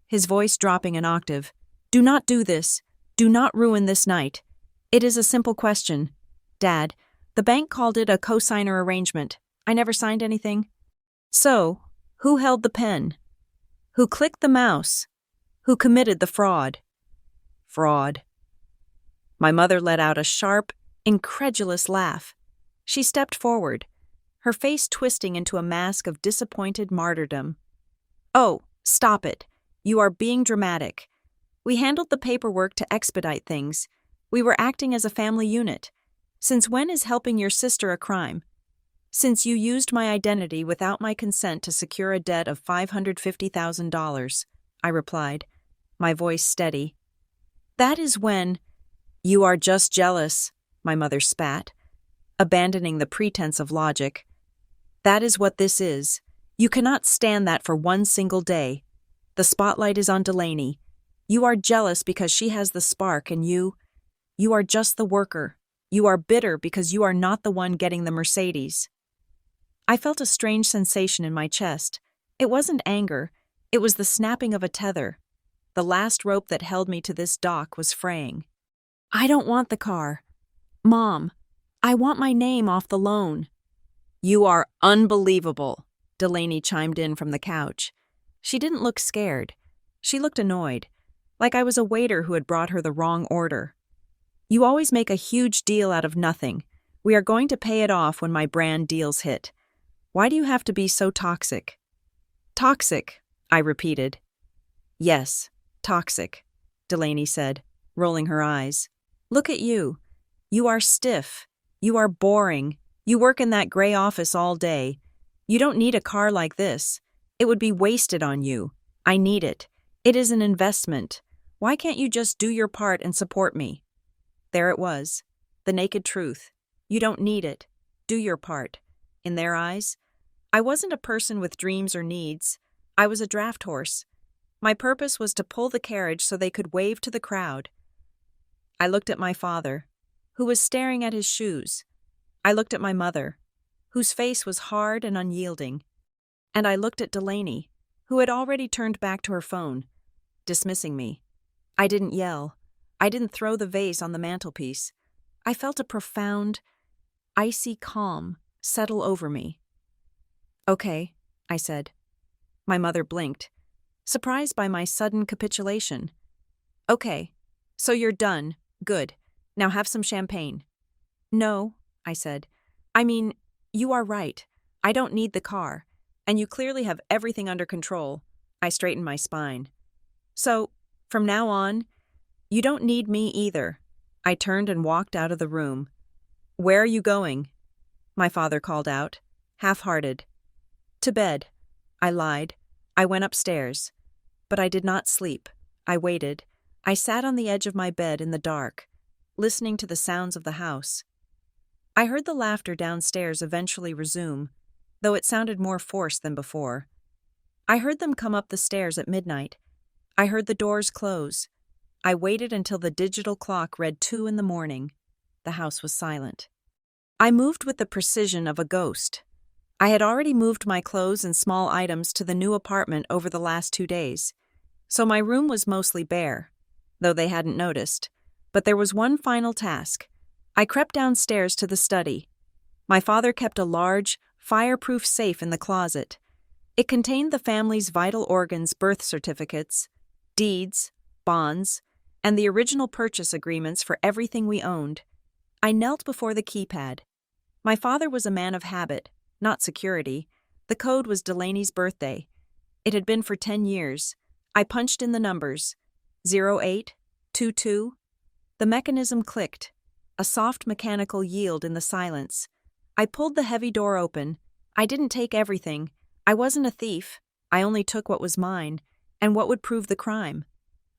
S1: his voice dropping an octave, "do not do this. Do not ruin this night. It is a simple question. Dad, the bank called it a co-signer arrangement. I never signed anything. So, who held the pen? Who clicked the mouse? Who committed the fraud?" Fraud. My mother let out a sharp, incredulous laugh. She stepped forward, her face twisting into a mask of disappointed martyrdom. "Oh, stop it. You are being dramatic. We handled the paperwork to expedite things. We were acting as a family unit. Since when is helping your sister a crime? Since you used my identity without my consent to secure a debt of $550,000, I replied, my voice steady. "That is when—" "You are just jealous," my mother spat, abandoning the pretense of logic. "That is what this is. You cannot stand that for one single day. The spotlight is on Delaney. You are jealous because she has the spark and you are just the worker. You are bitter because you are not the one getting the Mercedes." I felt a strange sensation in my chest. It wasn't anger. It was the snapping of a tether. The last rope that held me to this dock was fraying. "I don't want the car. Mom, I want my name off the loan." "You are unbelievable," Delaney chimed in from the couch. She didn't look scared. She looked annoyed, like I was a waiter who had brought her the wrong order. "You always make a huge deal out of nothing. We are going to pay it off when my brand deals hit. Why do you have to be so toxic?" "Toxic," I repeated. "Yes, toxic," Delaney said, rolling her eyes. "Look at you. You are stiff. You are boring. You work in that gray office all day. You don't need a car like this. It would be wasted on you. I need it. It is an investment. Why can't you just do your part and support me?" There it was, the naked truth. You don't need it. Do your part. In their eyes, I wasn't a person with dreams or needs. I was a draft horse. My purpose was to pull the carriage so they could wave to the crowd. I looked at my father, who was staring at his shoes. I looked at my mother, whose face was hard and unyielding. And I looked at Delaney, who had already turned back to her phone, dismissing me. I didn't yell. I didn't throw the vase on the mantelpiece. I felt a profound, icy calm settle over me. "Okay," I said. My mother blinked, surprised by my sudden capitulation. "Okay, So you're done. Good. Now have some champagne. No, I said. I mean, you are right. I don't need the car. And you clearly have everything under control. I straightened my spine. So, from now on, you don't need me either. I turned and walked out of the room. Where are you going? My father called out, half-hearted. To bed. I lied. I went upstairs. But I did not sleep. I waited. I sat on the edge of my bed in the dark, listening to the sounds of the house. I heard the laughter downstairs eventually resume, though it sounded more forced than before. I heard them come up the stairs at midnight. I heard the doors close. I waited until the digital clock read 2 in the morning. The house was silent. I moved with the precision of a ghost. I had already moved my clothes and small items to the new apartment over the last 2 days, so my room was mostly bare, though they hadn't noticed. But there was one final task. I crept downstairs to the study. My father kept a large, fireproof safe in the closet. It contained the family's vital organs, birth certificates, deeds, bonds, and the original purchase agreements for everything we owned. I knelt before the keypad. My father was a man of habit, not security. The code was Delaney's birthday. It had been for 10 years. I punched in the numbers. 0822. The mechanism clicked. A soft mechanical yield in the silence. I pulled the heavy door open. I didn't take everything. I wasn't a thief. I only took what was mine, and what would prove the crime.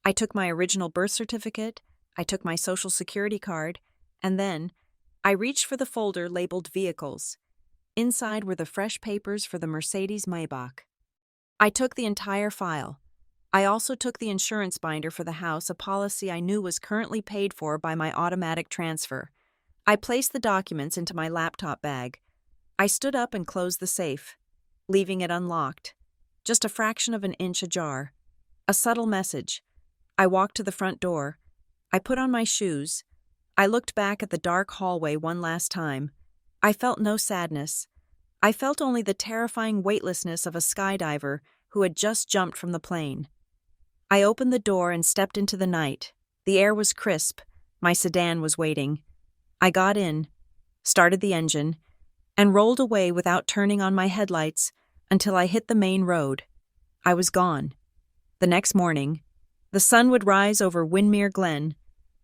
S1: I took my original birth certificate, I took my social security card, and then I reached for the folder labeled Vehicles. Inside were the fresh papers for the Mercedes Maybach. I took the entire file. I also took the insurance binder for the house, a policy I knew was currently paid for by my automatic transfer. I placed the documents into my laptop bag. I stood up and closed the safe, leaving it unlocked, just a fraction of an inch ajar. A subtle message. I walked to the front door. I put on my shoes. I looked back at the dark hallway one last time. I felt no sadness. I felt only the terrifying weightlessness of a skydiver who had just jumped from the plane. I opened the door and stepped into the night. The air was crisp. My sedan was waiting. I got in, started the engine, and rolled away without turning on my headlights until I hit the main road. I was gone. The next morning, the sun would rise over Windmere Glen.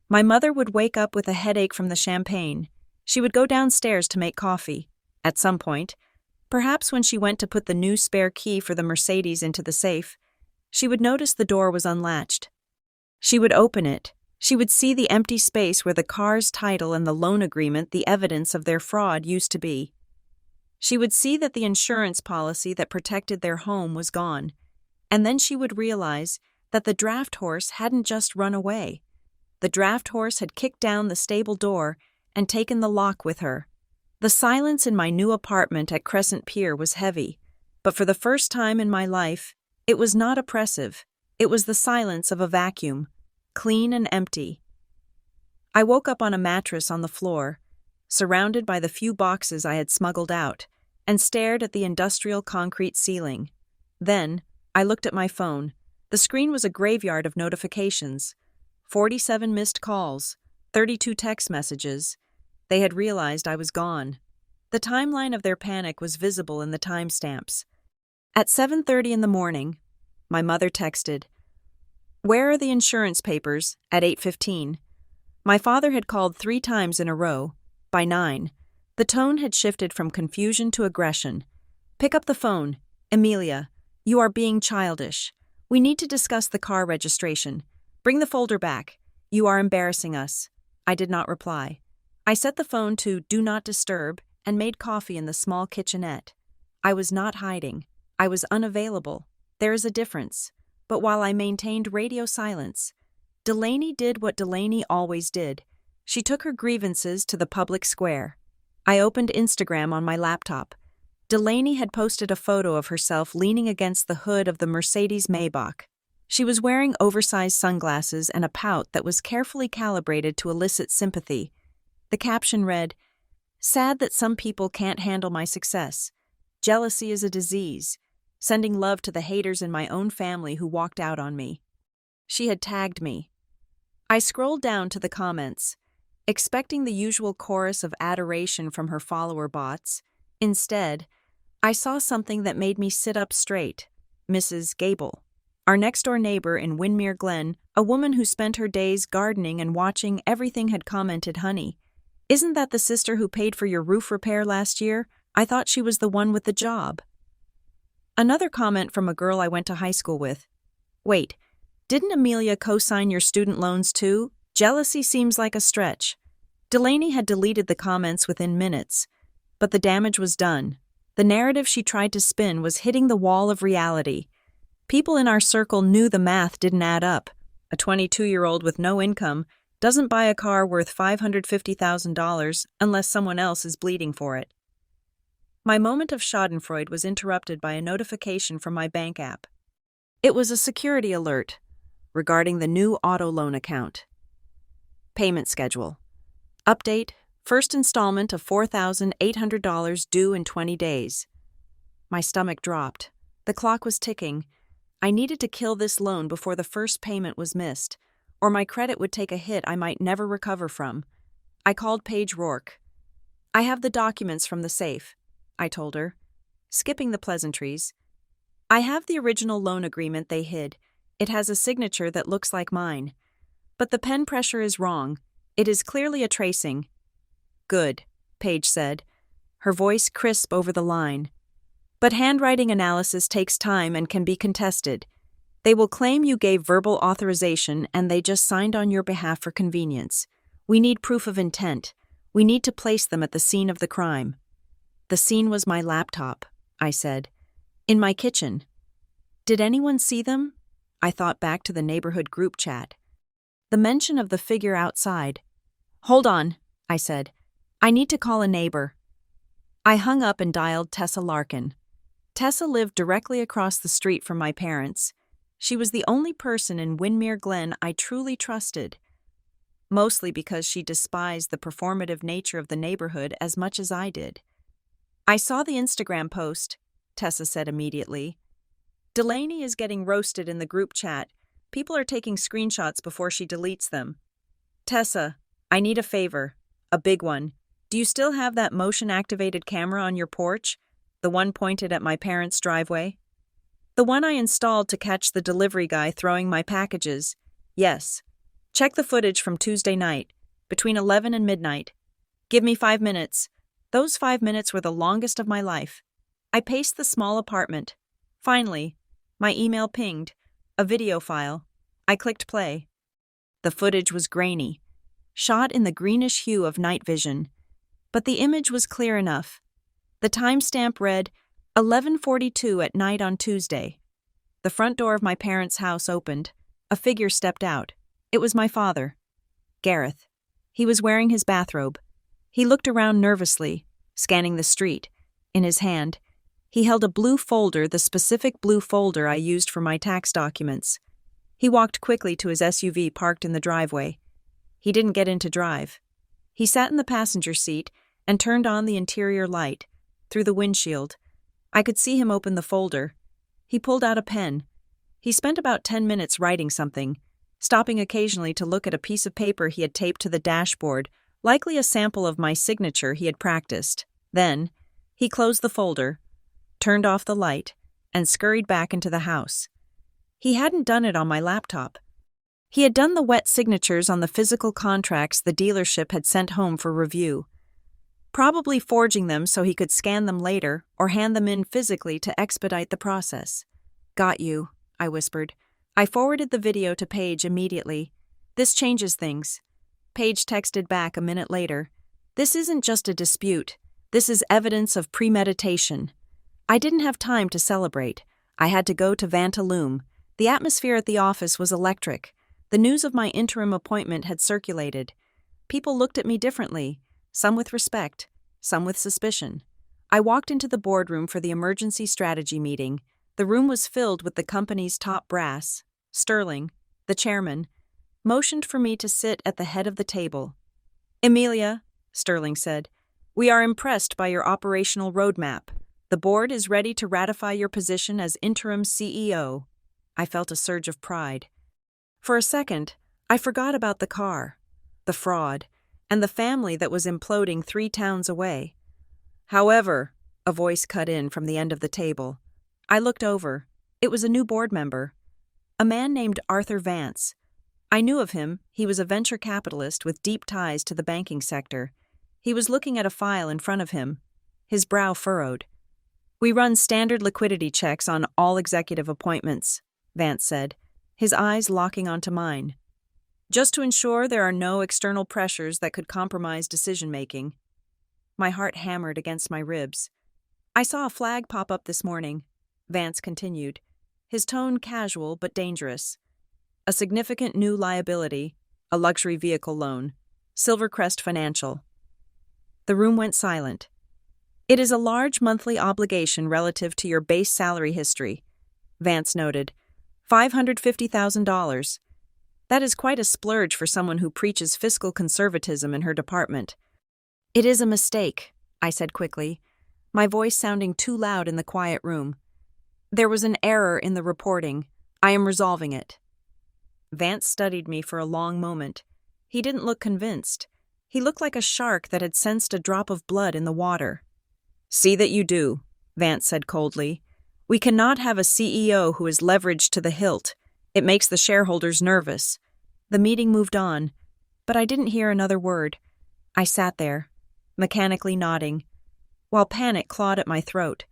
S1: My mother would wake up with a headache from the champagne. She would go downstairs to make coffee. At some point, perhaps when she went to put the new spare key for the Mercedes into the safe, she would notice the door was unlatched. She would open it. She would see the empty space where the car's title and the loan agreement, the evidence of their fraud, used to be. She would see that the insurance policy that protected their home was gone. And then she would realize that the draft horse hadn't just run away. The draft horse had kicked down the stable door and taken the lock with her. The silence in my new apartment at Crescent Pier was heavy, but for the first time in my life, it was not oppressive. It was the silence of a vacuum, clean and empty. I woke up on a mattress on the floor, surrounded by the few boxes I had smuggled out, and stared at the industrial concrete ceiling. Then, I looked at my phone. The screen was a graveyard of notifications. 47 missed calls, 32 text messages. They had realized I was gone. The timeline of their panic was visible in the timestamps. At 7:30 in the morning, my mother texted, "Where are the insurance papers?" At 8:15. My father had called 3 times in a row. By 9, the tone had shifted from confusion to aggression. "Pick up the phone. Amelia, you are being childish. We need to discuss the car registration. Bring the folder back. You are embarrassing us." I did not reply. I set the phone to Do Not Disturb and made coffee in the small kitchenette. I was not hiding. I was unavailable. There is a difference. But while I maintained radio silence, Delaney did what Delaney always did. She took her grievances to the public square. I opened Instagram on my laptop. Delaney had posted a photo of herself leaning against the hood of the Mercedes Maybach. She was wearing oversized sunglasses and a pout that was carefully calibrated to elicit sympathy. The caption read, "Sad that some people can't handle my success. Jealousy is a disease. Sending love to the haters in my own family who walked out on me." She had tagged me. I scrolled down to the comments, expecting the usual chorus of adoration from her follower bots. Instead, I saw something that made me sit up straight. Mrs. Gable, our next-door neighbor in Windermere Glen, a woman who spent her days gardening and watching everything, had commented, "Honey, isn't that the sister who paid for your roof repair last year? I thought she was the one with the job." Another comment from a girl I went to high school with. "Wait, didn't Amelia co-sign your student loans too? Jealousy seems like a stretch." Delaney had deleted the comments within minutes, but the damage was done. The narrative she tried to spin was hitting the wall of reality. People in our circle knew the math didn't add up. A 22-year-old with no income doesn't buy a car worth $550,000 unless someone else is bleeding for it. My moment of schadenfreude was interrupted by a notification from my bank app. It was a security alert regarding the new auto loan account. Payment schedule. Update: first installment of $4,800 due in 20 days. My stomach dropped. The clock was ticking. I needed to kill this loan before the first payment was missed, or my credit would take a hit I might never recover from. I called Paige Rourke. "I have the documents from the safe," I told her, skipping the pleasantries. "I have the original loan agreement they hid. It has a signature that looks like mine. But the pen pressure is wrong. It is clearly a tracing." "Good," Paige said, her voice crisp over the line. "But handwriting analysis takes time and can be contested. They will claim you gave verbal authorization and they just signed on your behalf for convenience. We need proof of intent. We need to place them at the scene of the crime." "The scene was my laptop," I said. "In my kitchen." "Did anyone see them?" I thought back to the neighborhood group chat. The mention of the figure outside. "Hold on," I said. "I need to call a neighbor." I hung up and dialed Tessa Larkin. Tessa lived directly across the street from my parents. She was the only person in Windermere Glen I truly trusted, mostly because she despised the performative nature of the neighborhood as much as I did. "I saw the Instagram post," Tessa said immediately. "Delaney is getting roasted in the group chat. People are taking screenshots before she deletes them. Tessa, I need a favor. A big one. Do you still have that motion-activated camera on your porch? The one pointed at my parents' driveway?" "The one I installed to catch the delivery guy throwing my packages." "Yes. Check the footage from Tuesday night, between 11 and midnight. Give me 5 minutes. Those 5 minutes were the longest of my life." I paced the small apartment. Finally, my email pinged. A video file. I clicked play. The footage was grainy, shot in the greenish hue of night vision. But the image was clear enough. The timestamp read 11:42 at night on Tuesday. The front door of my parents' house opened. A figure stepped out. It was my father, Gareth. He was wearing his bathrobe. He looked around nervously, scanning the street. In his hand, he held a blue folder, the specific blue folder I used for my tax documents. He walked quickly to his SUV parked in the driveway. He didn't get in to drive. He sat in the passenger seat and turned on the interior light. Through the windshield, I could see him open the folder. He pulled out a pen. He spent about 10 minutes writing something, stopping occasionally to look at a piece of paper he had taped to the dashboard, likely a sample of my signature he had practiced. Then, he closed the folder, turned off the light, and scurried back into the house. He hadn't done it on my laptop. He had done the wet signatures on the physical contracts the dealership had sent home for review, probably forging them so he could scan them later or hand them in physically to expedite the process. "Got you," I whispered. I forwarded the video to Paige immediately. "This changes things." Paige texted back a minute later. "This isn't just a dispute. This is evidence of premeditation." I didn't have time to celebrate. I had to go to Vantaloom. The atmosphere at the office was electric. The news of my interim appointment had circulated. People looked at me differently, some with respect, some with suspicion. I walked into the boardroom for the emergency strategy meeting. The room was filled with the company's top brass. Sterling, the chairman, motioned for me to sit at the head of the table. "Amelia," Sterling said, "we are impressed by your operational roadmap. The board is ready to ratify your position as interim CEO." I felt a surge of pride. For a second, I forgot about the car, the fraud, and the family that was imploding 3 towns away. However, a voice cut in from the end of the table. I looked over. It was a new board member, a man named Arthur Vance. I knew of him. He was a venture capitalist with deep ties to the banking sector. He was looking at a file in front of him, his brow furrowed. "We run standard liquidity checks on all executive appointments," Vance said, his eyes locking onto mine, "just to ensure there are no external pressures that could compromise decision-making." My heart hammered against my ribs. "I saw a flag pop up this morning," Vance continued, his tone casual but dangerous. "A significant new liability, a luxury vehicle loan, Silvercrest Financial." The room went silent. "It is a large monthly obligation relative to your base salary history," Vance noted. $550,000. That is quite a splurge for someone who preaches fiscal conservatism in her department. "It is a mistake," I said quickly, my voice sounding too loud in the quiet room. "There was an error in the reporting. I am resolving it." Vance studied me for a long moment. He didn't look convinced. He looked like a shark that had sensed a drop of blood in the water. "See that you do," Vance said coldly. "We cannot have a CEO who is leveraged to the hilt. It makes the shareholders nervous." The meeting moved on, but I didn't hear another word. I sat there, mechanically nodding, while panic clawed at my throat.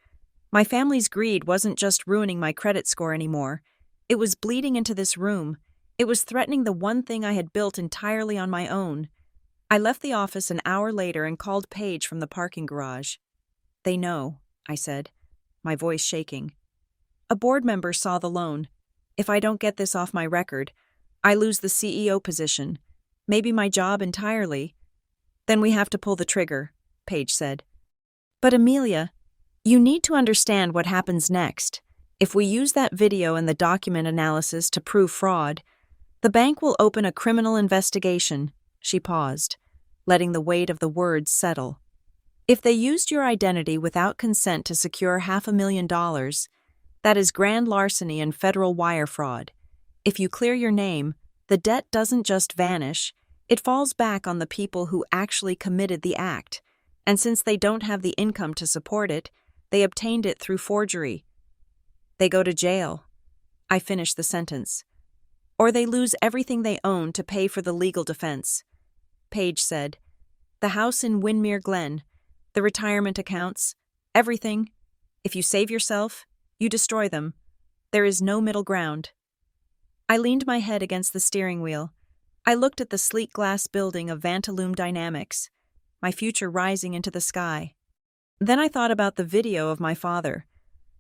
S1: My family's greed wasn't just ruining my credit score anymore. It was bleeding into this room. It was threatening the one thing I had built entirely on my own. I left the office an hour later and called Paige from the parking garage. "They know," I said, my voice shaking. "A board member saw the loan. If I don't get this off my record, I lose the CEO position, maybe my job entirely." "Then we have to pull the trigger," Paige said. "But Amelia, you need to understand what happens next. If we use that video and the document analysis to prove fraud, the bank will open a criminal investigation." She paused, letting the weight of the words settle. "If they used your identity without consent to secure $500,000, that is grand larceny and federal wire fraud. If you clear your name, the debt doesn't just vanish, it falls back on the people who actually committed the act, and since they don't have the income to support it, they obtained it through forgery. They go to jail." I finished the sentence. "Or they lose everything they own to pay for the legal defense." Paige said, "The house in Windmere Glen, the retirement accounts, everything. If you save yourself, you destroy them. There is no middle ground." I leaned my head against the steering wheel. I looked at the sleek glass building of Vantaloom Dynamics, my future rising into the sky. Then I thought about the video of my father,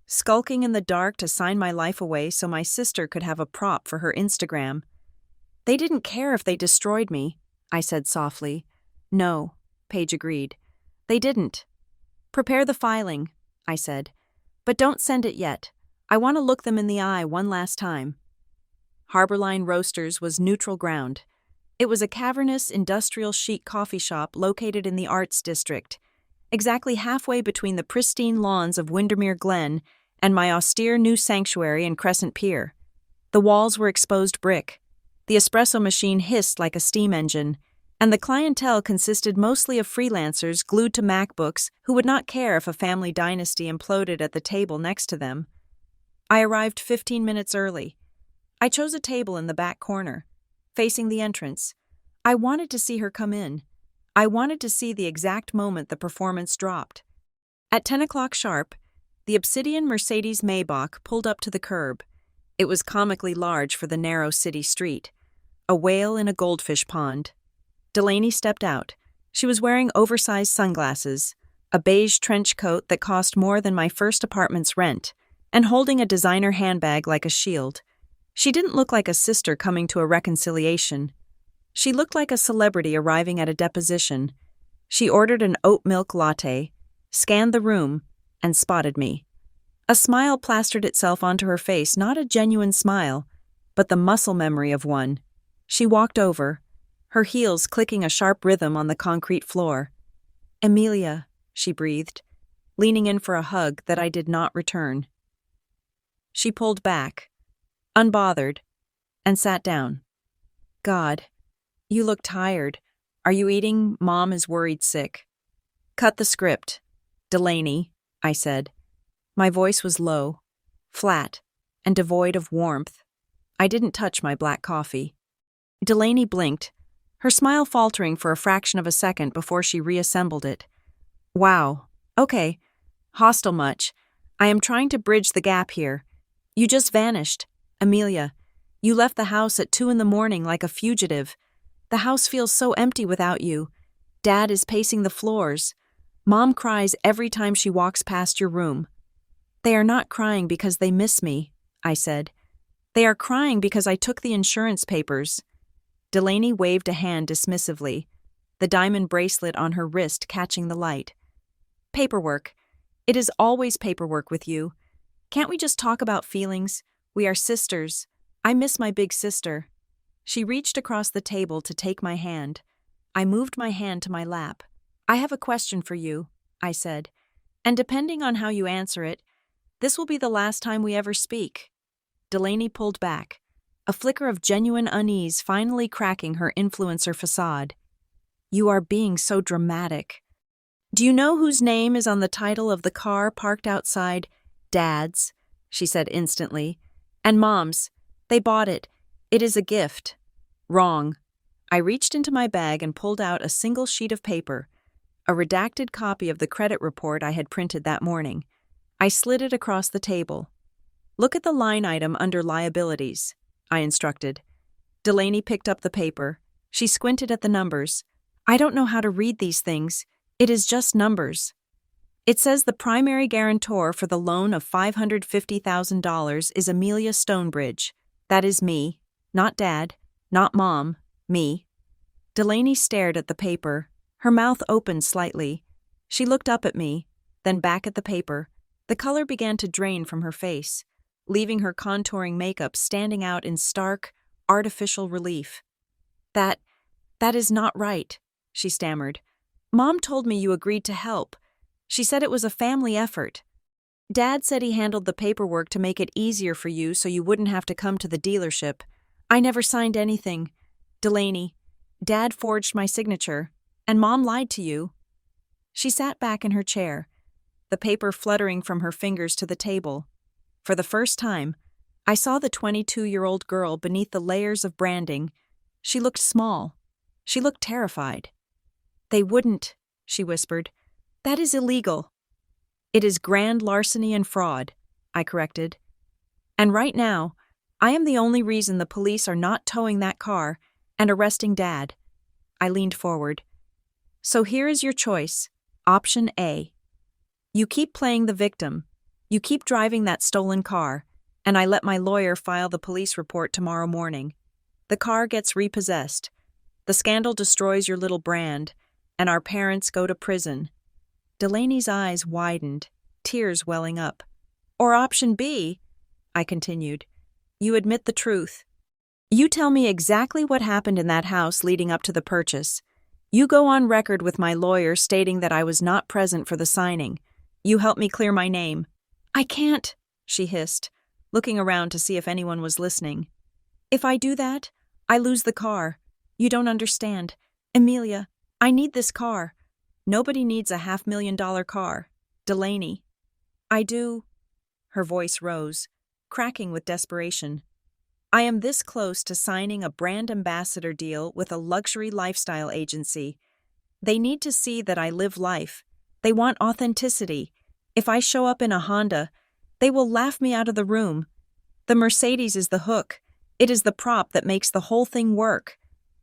S1: skulking in the dark to sign my life away so my sister could have a prop for her Instagram. "They didn't care if they destroyed me," I said softly. "No," Paige agreed. "They didn't." "Prepare the filing," I said. "But don't send it yet. I want to look them in the eye one last time." Harborline Roasters was neutral ground. It was a cavernous industrial chic coffee shop located in the Arts District, exactly halfway between the pristine lawns of Windermere Glen and my austere new sanctuary in Crescent Pier. The walls were exposed brick. The espresso machine hissed like a steam engine, and the clientele consisted mostly of freelancers glued to MacBooks who would not care if a family dynasty imploded at the table next to them. I arrived 15 minutes early. I chose a table in the back corner, facing the entrance. I wanted to see her come in. I wanted to see the exact moment the performance dropped. At 10 o'clock sharp, the obsidian Mercedes Maybach pulled up to the curb. It was comically large for the narrow city street, a whale in a goldfish pond. Delaney stepped out. She was wearing oversized sunglasses, a beige trench coat that cost more than my first apartment's rent, and holding a designer handbag like a shield. She didn't look like a sister coming to a reconciliation. She looked like a celebrity arriving at a deposition. She ordered an oat milk latte, scanned the room, and spotted me. A smile plastered itself onto her face, not a genuine smile, but the muscle memory of one. She walked over, her heels clicking a sharp rhythm on the concrete floor. "Amelia," she breathed, leaning in for a hug that I did not return. She pulled back, unbothered, and sat down. God, you look tired. Are you eating? Mom is worried sick. Cut the script. Delaney, I said. My voice was low, flat, and devoid of warmth. I didn't touch my black coffee. Delaney blinked, her smile faltering for a fraction of a second before she reassembled it. Wow. Okay. Hostile much. I am trying to bridge the gap here. You just vanished. Amelia, you left the house at 2 a.m. like a fugitive. The house feels so empty without you. Dad is pacing the floors. Mom cries every time she walks past your room. They are not crying because they miss me, I said. They are crying because I took the insurance papers. Delaney waved a hand dismissively, the diamond bracelet on her wrist catching the light. Paperwork. It is always paperwork with you. Can't we just talk about feelings? We are sisters. I miss my big sister. She reached across the table to take my hand. I moved my hand to my lap. I have a question for you, I said, and depending on how you answer it, this will be the last time we ever speak. Delaney pulled back, a flicker of genuine unease finally cracking her influencer facade. You are being so dramatic. Do you know whose name is on the title of the car parked outside? Dad's, she said instantly. And Mom's. They bought it. It is a gift. Wrong. I reached into my bag and pulled out a single sheet of paper, a redacted copy of the credit report I had printed that morning. I slid it across the table. Look at the line item under liabilities, I instructed. Delaney picked up the paper. She squinted at the numbers. I don't know how to read these things. It is just numbers. It says the primary guarantor for the loan of $550,000 is Amelia Stonebridge. That is me. Not Dad. Not Mom. Me. Delaney stared at the paper. Her mouth opened slightly. She looked up at me, then back at the paper. The color began to drain from her face, leaving her contouring makeup standing out in stark, artificial relief. That is not right, she stammered. Mom told me you agreed to help. She said it was a family effort. Dad said he handled the paperwork to make it easier for you so you wouldn't have to come to the dealership. I never signed anything. Delaney, Dad forged my signature, and Mom lied to you. She sat back in her chair, the paper fluttering from her fingers to the table. For the first time, I saw the 22-year-old girl beneath the layers of branding. She looked small. She looked terrified. They wouldn't, she whispered. That is illegal. It is grand larceny and fraud, I corrected. And right now, I am the only reason the police are not towing that car and arresting Dad. I leaned forward. So here is your choice. Option A. You keep playing the victim. You keep driving that stolen car, and I let my lawyer file the police report tomorrow morning. The car gets repossessed. The scandal destroys your little brand, and our parents go to prison. Delaney's eyes widened, tears welling up. Or option B, I continued. You admit the truth. You tell me exactly what happened in that house leading up to the purchase. You go on record with my lawyer stating that I was not present for the signing. You help me clear my name. I can't, she hissed, looking around to see if anyone was listening. If I do that, I lose the car. You don't understand. Amelia, I need this car. Nobody needs a $500,000 car. Delaney. I do. Her voice rose, cracking with desperation. I am this close to signing a brand ambassador deal with a luxury lifestyle agency. They need to see that I live life. They want authenticity. If I show up in a Honda, they will laugh me out of the room. The Mercedes is the hook. It is the prop that makes the whole thing work.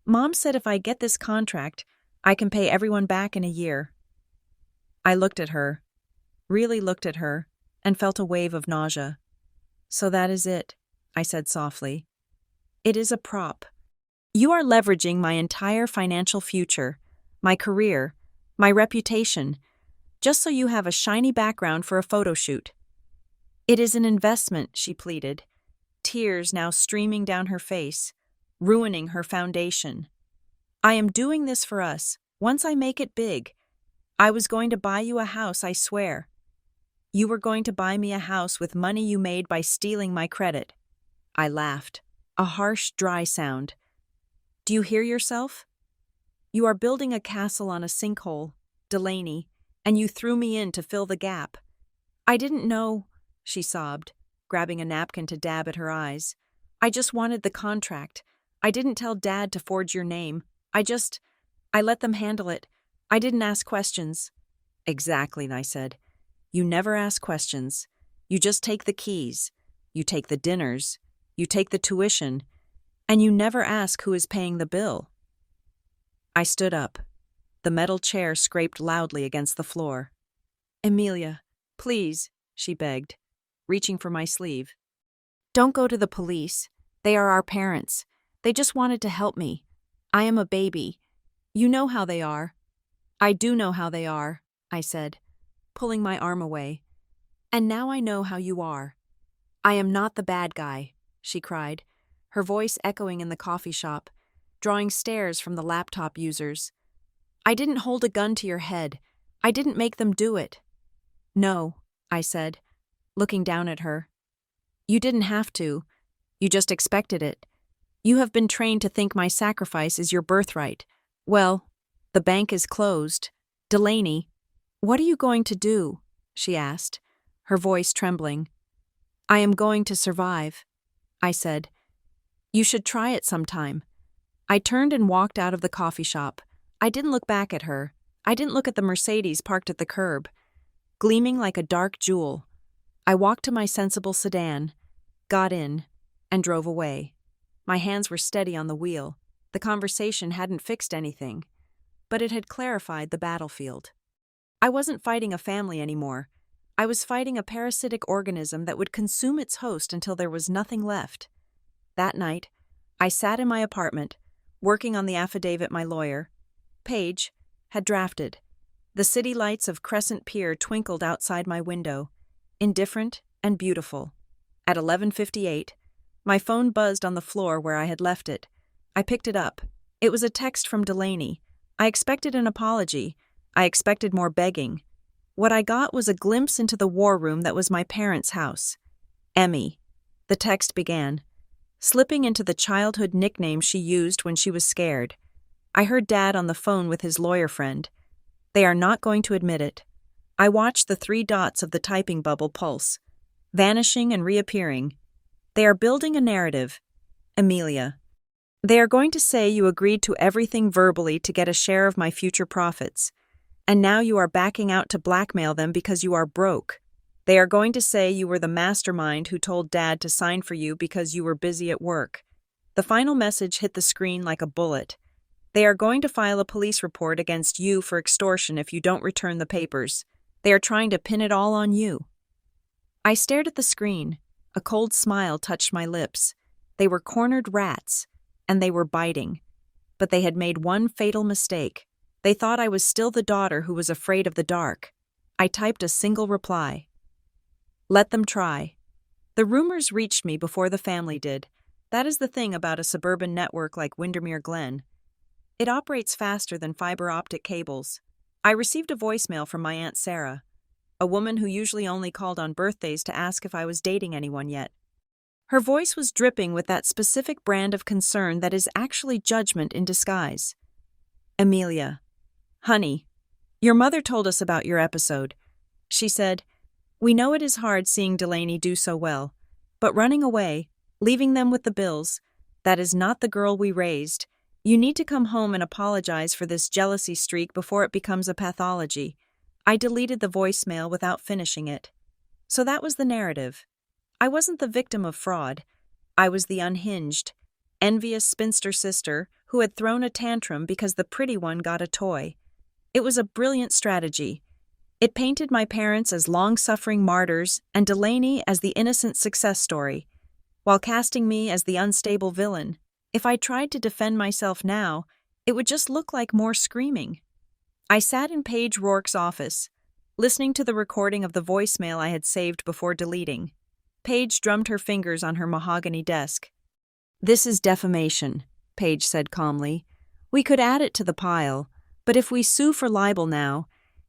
S1: Mom said if I get this contract, I can pay everyone back in a year. I looked at her, really looked at her, and felt a wave of nausea. So that is it, I said softly. It is a prop. You are leveraging my entire financial future, my career, my reputation, just so you have a shiny background for a photo shoot. It is an investment, she pleaded, tears now streaming down her face, ruining her foundation. I am doing this for us. Once I make it big, I was going to buy you a house, I swear. You were going to buy me a house with money you made by stealing my credit. I laughed, a harsh, dry sound. Do you hear yourself? You are building a castle on a sinkhole, Delaney, and you threw me in to fill the gap. I didn't know, she sobbed, grabbing a napkin to dab at her eyes. I just wanted the contract. I didn't tell Dad to forge your name. I let them handle it. I didn't ask questions. Exactly, I said. You never ask questions. You just take the keys. You take the dinners. You take the tuition. And you never ask who is paying the bill. I stood up. The metal chair scraped loudly against the floor. Amelia, please, she begged, reaching for my sleeve. Don't go to the police. They are our parents. They just wanted to help me. I am a baby. You know how they are. I do know how they are, I said, pulling my arm away. And now I know how you are. I am not the bad guy, she cried, her voice echoing in the coffee shop, drawing stares from the laptop users. I didn't hold a gun to your head. I didn't make them do it. No, I said, looking down at her. You didn't have to. You just expected it. You have been trained to think my sacrifice is your birthright. Well, the bank is closed. Delaney, what are you going to do? She asked, her voice trembling. I am going to survive, I said. You should try it sometime. I turned and walked out of the coffee shop. I didn't look back at her. I didn't look at the Mercedes parked at the curb, gleaming like a dark jewel. I walked to my sensible sedan, got in, and drove away. My hands were steady on the wheel. The conversation hadn't fixed anything, but it had clarified the battlefield. I wasn't fighting a family anymore. I was fighting a parasitic organism that would consume its host until there was nothing left. That night, I sat in my apartment, working on the affidavit my lawyer, Paige, had drafted. The city lights of Crescent Pier twinkled outside my window, indifferent and beautiful. At 11:58, my phone buzzed on the floor where I had left it. I picked it up. It was a text from Delaney. I expected an apology. I expected more begging. What I got was a glimpse into the war room that was my parents' house. Emmy, the text began, slipping into the childhood nickname she used when she was scared. I heard Dad on the phone with his lawyer friend. They are not going to admit it. I watched the 3 dots of the typing bubble pulse, vanishing and reappearing. They are building a narrative. Amelia. They are going to say you agreed to everything verbally to get a share of my future profits, and now you are backing out to blackmail them because you are broke. They are going to say you were the mastermind who told Dad to sign for you because you were busy at work. The final message hit the screen like a bullet. They are going to file a police report against you for extortion if you don't return the papers. They are trying to pin it all on you. I stared at the screen. A cold smile touched my lips. They were cornered rats, and they were biting. But they had made one fatal mistake. They thought I was still the daughter who was afraid of the dark. I typed a single reply. Let them try. The rumors reached me before the family did. That is the thing about a suburban network like Windermere Glen. It operates faster than fiber optic cables. I received a voicemail from my Aunt Sarah, a woman who usually only called on birthdays to ask if I was dating anyone yet. Her voice was dripping with that specific brand of concern that is actually judgment in disguise. Amelia. Honey, your mother told us about your episode. She said, we know it is hard seeing Delaney do so well, but running away, leaving them with the bills, that is not the girl we raised. You need to come home and apologize for this jealousy streak before it becomes a pathology. I deleted the voicemail without finishing it. So that was the narrative. I wasn't the victim of fraud. I was the unhinged, envious spinster sister who had thrown a tantrum because the pretty one got a toy. It was a brilliant strategy. It painted my parents as long-suffering martyrs and Delaney as the innocent success story, while casting me as the unstable villain. If I tried to defend myself now, it would just look like more screaming. I sat in Paige Rourke's office, listening to the recording of the voicemail I had saved before deleting. Paige drummed her fingers on her mahogany desk. This is defamation, Paige said calmly. We could add it to the pile, but if we sue for libel now,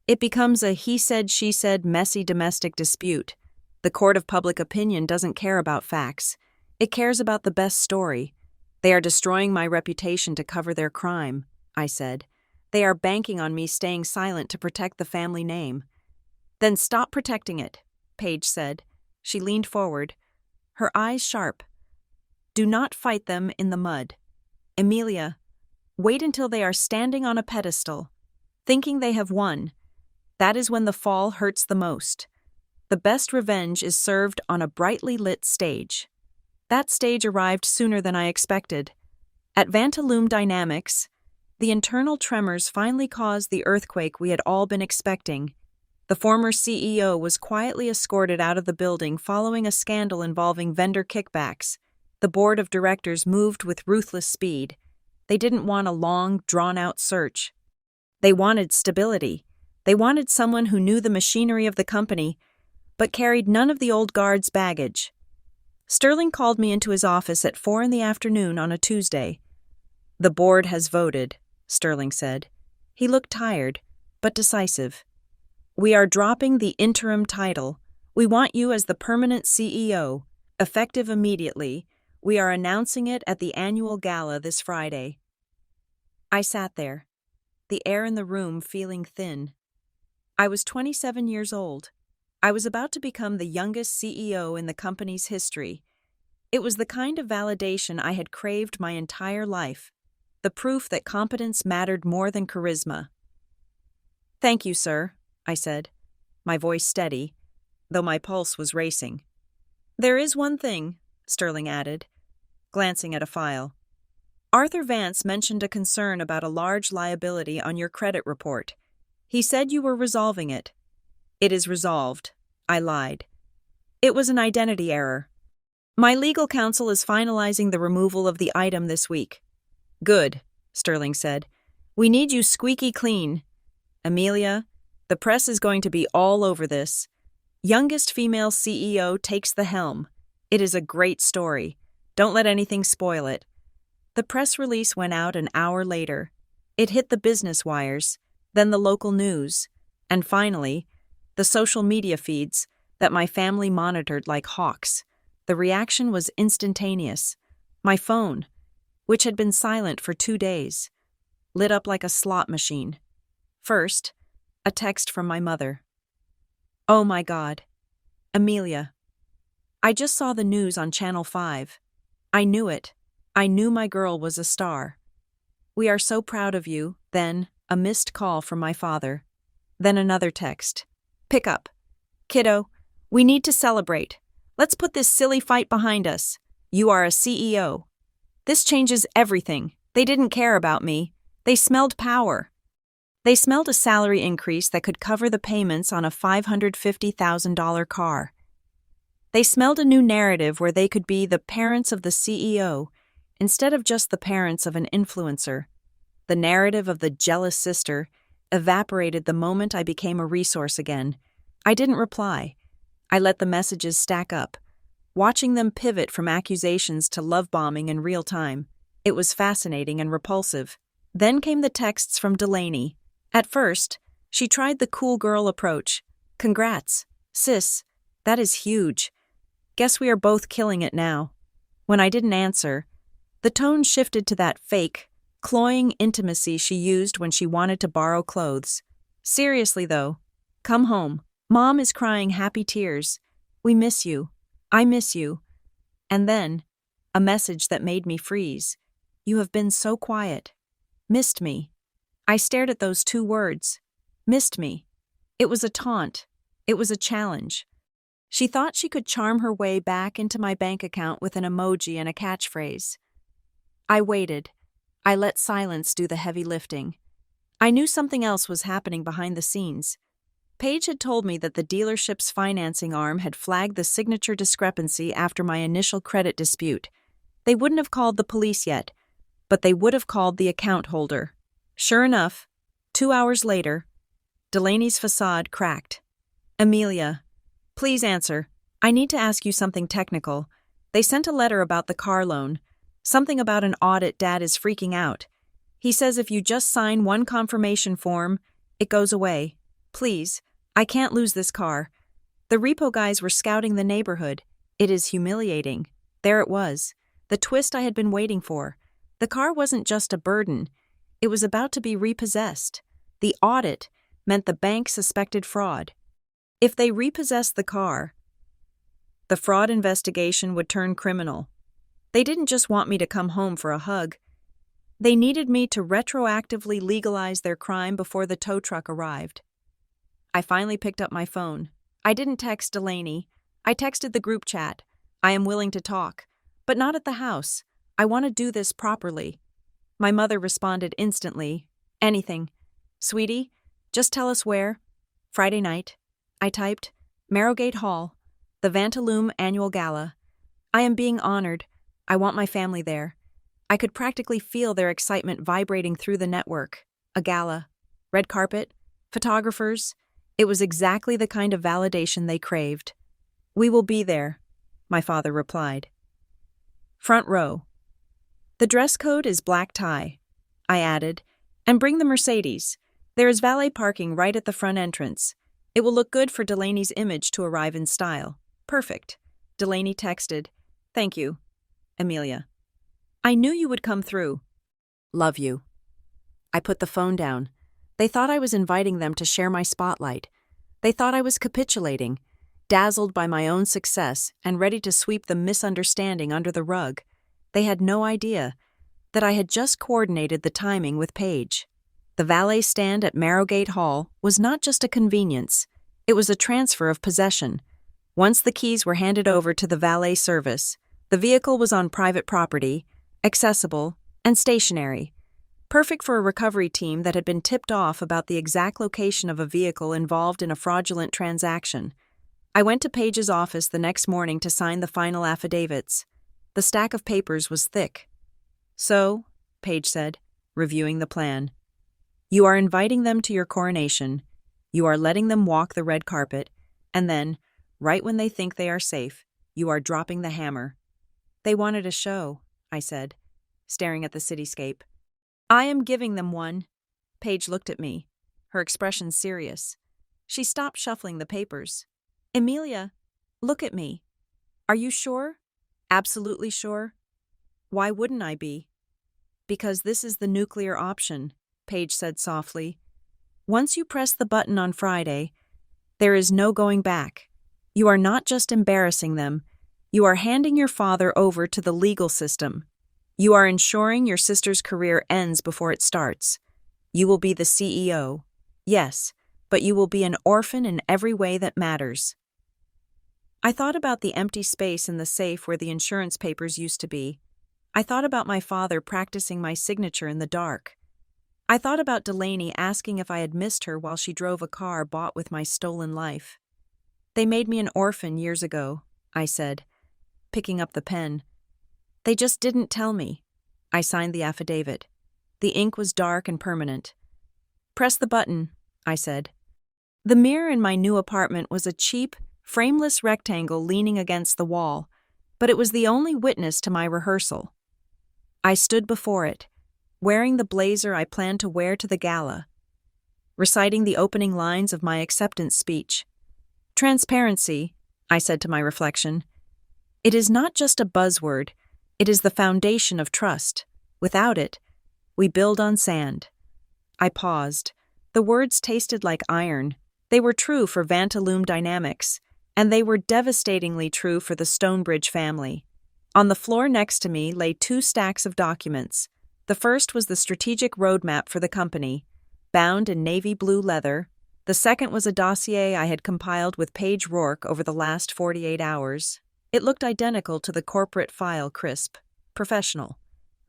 S1: it becomes a he said, she said, messy domestic dispute. The court of public opinion doesn't care about facts. It cares about the best story. They are destroying my reputation to cover their crime, I said. They are banking on me staying silent to protect the family name. Then stop protecting it, Paige said. She leaned forward, her eyes sharp. Do not fight them in the mud. Amelia, wait until they are standing on a pedestal, thinking they have won. That is when the fall hurts the most. The best revenge is served on a brightly lit stage. That stage arrived sooner than I expected. At Vantaloom Dynamics, the internal tremors finally caused the earthquake we had all been expecting. The former CEO was quietly escorted out of the building following a scandal involving vendor kickbacks. The board of directors moved with ruthless speed. They didn't want a long, drawn-out search. They wanted stability. They wanted someone who knew the machinery of the company, but carried none of the old guard's baggage. Sterling called me into his office at 4 p.m. on a Tuesday. The board has voted, Sterling said. He looked tired, but decisive. We are dropping the interim title. We want you as the permanent CEO, effective immediately. We are announcing it at the annual gala this Friday. I sat there, the air in the room feeling thin. I was 27 years old. I was about to become the youngest CEO in the company's history. It was the kind of validation I had craved my entire life, the proof that competence mattered more than charisma. Thank you, sir, I said, my voice steady, though my pulse was racing. There is one thing, Sterling added, glancing at a file. Arthur Vance mentioned a concern about a large liability on your credit report. He said you were resolving it. It is resolved, I lied. It was an identity error. My legal counsel is finalizing the removal of the item this week. Good, Sterling said. We need you squeaky clean. Amelia, the press is going to be all over this. Youngest female CEO takes the helm. It is a great story. Don't let anything spoil it. The press release went out an hour later. It hit the business wires, then the local news, and finally, the social media feeds that my family monitored like hawks. The reaction was instantaneous. My phone, which had been silent for 2 days, lit up like a slot machine. First, a text from my mother. Oh my God. Amelia. I just saw the news on Channel 5. I knew it. I knew my girl was a star. We are so proud of you. Then, a missed call from my father. Then another text. Pick up. Kiddo, we need to celebrate. Let's put this silly fight behind us. You are a CEO. This changes everything. They didn't care about me. They smelled power. They smelled a salary increase that could cover the payments on a $550,000 car. They smelled a new narrative where they could be the parents of the CEO instead of just the parents of an influencer. The narrative of the jealous sister evaporated the moment I became a resource again. I didn't reply. I let the messages stack up, watching them pivot from accusations to love bombing in real time. It was fascinating and repulsive. Then came the texts from Delaney. At first, she tried the cool girl approach. Congrats, sis. That is huge. Guess we are both killing it now. When I didn't answer, the tone shifted to that fake, cloying intimacy she used when she wanted to borrow clothes. Seriously, though, come home. Mom is crying happy tears. We miss you. I miss you. And then, a message that made me freeze. You have been so quiet. Missed me. I stared at those 2 words. Missed me. It was a taunt. It was a challenge. She thought she could charm her way back into my bank account with an emoji and a catchphrase. I waited. I let silence do the heavy lifting. I knew something else was happening behind the scenes. Paige had told me that the dealership's financing arm had flagged the signature discrepancy after my initial credit dispute. They wouldn't have called the police yet, but they would have called the account holder. Sure enough, 2 hours later, Delaney's facade cracked. Amelia, please answer. I need to ask you something technical. They sent a letter about the car loan. Something about an audit. Dad is freaking out. He says if you just sign one confirmation form, it goes away. Please, I can't lose this car. The repo guys were scouting the neighborhood. It is humiliating. There it was. the twist I had been waiting for. The car wasn't just a burden, it was about to be repossessed. The audit meant the bank suspected fraud. If they repossessed the car, the fraud investigation would turn criminal. They didn't just want me to come home for a hug. They needed me to retroactively legalize their crime before the tow truck arrived. I finally picked up my phone. I didn't text Delaney. I texted the group chat. I am willing to talk, but not at the house. I want to do this properly. My mother responded instantly. Anything. Sweetie, just tell us where. Friday night. I typed, Marrowgate Hall, the Vantaloom Annual Gala. I am being honored. I want my family there. I could practically feel their excitement vibrating through the network. A gala. Red carpet. Photographers. It was exactly the kind of validation they craved. We will be there, my father replied. Front row. The dress code is black tie, I added, and bring the Mercedes. There is valet parking right at the front entrance. It will look good for Delaney's image to arrive in style. Perfect. Delaney texted, Thank you, Amelia. I knew you would come through. Love you. I put the phone down. They thought I was inviting them to share my spotlight. They thought I was capitulating, dazzled by my own success and ready to sweep the misunderstanding under the rug. They had no idea that I had just coordinated the timing with Paige. The valet stand at Marrowgate Hall was not just a convenience, it was a transfer of possession. Once the keys were handed over to the valet service, the vehicle was on private property, accessible, and stationary. Perfect for a recovery team that had been tipped off about the exact location of a vehicle involved in a fraudulent transaction. I went to Paige's office the next morning to sign the final affidavits. The stack of papers was thick. So, Paige said, reviewing the plan, you are inviting them to your coronation, you are letting them walk the red carpet, and then, right when they think they are safe, you are dropping the hammer. They wanted a show, I said, staring at the cityscape. I am giving them one. Paige looked at me, her expression serious. She stopped shuffling the papers. Amelia, look at me. Are you sure? Absolutely sure? Why wouldn't I be? Because this is the nuclear option, Paige said softly. Once you press the button on Friday, there is no going back. You are not just embarrassing them, you are handing your father over to the legal system. You are ensuring your sister's career ends before it starts. You will be the CEO, yes, but you will be an orphan in every way that matters. I thought about the empty space in the safe where the insurance papers used to be. I thought about my father practicing my signature in the dark. I thought about Delaney asking if I had missed her while she drove a car bought with my stolen life. They made me an orphan years ago, I said, picking up the pen. They just didn't tell me. I signed the affidavit. The ink was dark and permanent. Press the button, I said. The mirror in my new apartment was a cheap, frameless rectangle leaning against the wall, but it was the only witness to my rehearsal. I stood before it, wearing the blazer I planned to wear to the gala, reciting the opening lines of my acceptance speech. Transparency, I said to my reflection. It is not just a buzzword, it is the foundation of trust. Without it, we build on sand. I paused. The words tasted like iron. They were true for Vantaloom Dynamics, and they were devastatingly true for the Stonebridge family. On the floor next to me lay 2 stacks of documents. The first was the strategic roadmap for the company, bound in navy blue leather. The second was a dossier I had compiled with Paige Rourke over the last 48 hours. It looked identical to the corporate file, crisp, professional,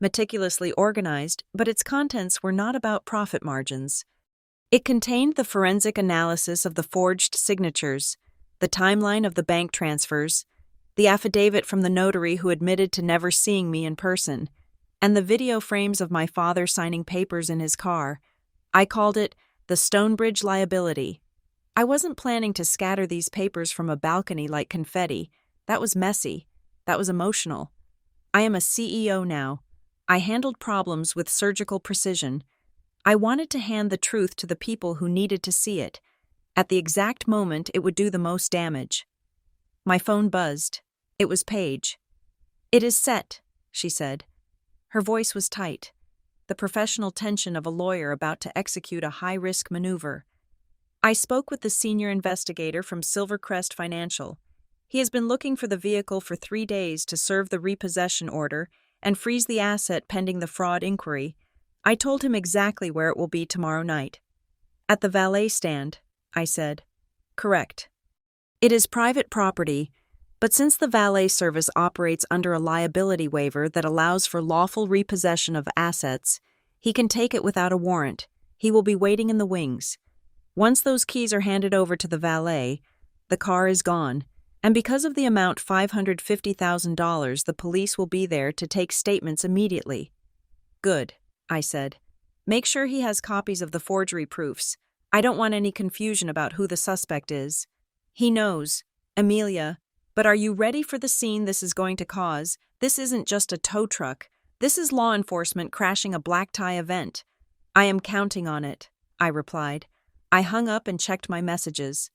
S1: meticulously organized, but its contents were not about profit margins. It contained the forensic analysis of the forged signatures, the timeline of the bank transfers, the affidavit from the notary who admitted to never seeing me in person, and the video frames of my father signing papers in his car. I called it the Stonebridge liability. I wasn't planning to scatter these papers from a balcony like confetti. That was messy. That was emotional. I am a CEO now. I handled problems with surgical precision. I wanted to hand the truth to the people who needed to see it, at the exact moment it would do the most damage. My phone buzzed. It was Paige. It is set, she said. Her voice was tight, the professional tension of a lawyer about to execute a high-risk maneuver. I spoke with the senior investigator from Silvercrest Financial. He has been looking for the vehicle for 3 days to serve the repossession order and freeze the asset pending the fraud inquiry. I told him exactly where it will be tomorrow night. At the valet stand, I said. Correct. It is private property, but since the valet service operates under a liability waiver that allows for lawful repossession of assets, he can take it without a warrant. He will be waiting in the wings. Once those keys are handed over to the valet, the car is gone, and because of the amount $550,000, the police will be there to take statements immediately. Good, I said. Make sure he has copies of the forgery proofs. I don't want any confusion about who the suspect is. He knows. Amelia. But are you ready for the scene this is going to cause? This isn't just a tow truck. This is law enforcement crashing a black tie event. I am counting on it, I replied. I hung up and checked my messages.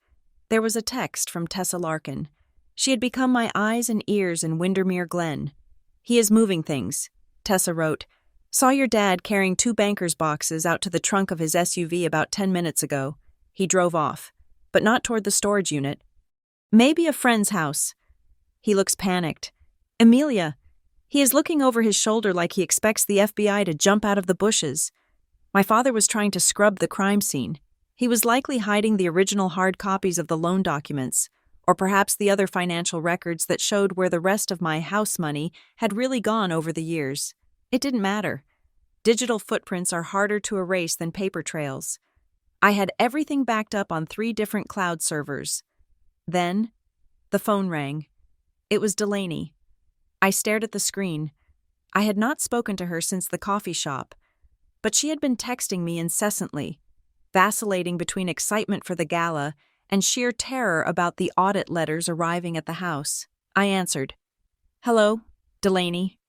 S1: There was a text from Tessa Larkin. She had become my eyes and ears in Windermere Glen. He is moving things, Tessa wrote. Saw your dad carrying 2 banker's boxes out to the trunk of his SUV about 10 minutes ago. He drove off, but not toward the storage unit. Maybe a friend's house. He looks panicked. Amelia. He is looking over his shoulder like he expects the FBI to jump out of the bushes. My father was trying to scrub the crime scene. He was likely hiding the original hard copies of the loan documents, or perhaps the other financial records that showed where the rest of my house money had really gone over the years. It didn't matter. Digital footprints are harder to erase than paper trails. I had everything backed up on 3 different cloud servers. Then, the phone rang. It was Delaney. I stared at the screen. I had not spoken to her since the coffee shop, but she had been texting me incessantly, vacillating between excitement for the gala and sheer terror about the audit letters arriving at the house. I answered. Hello, Delaney.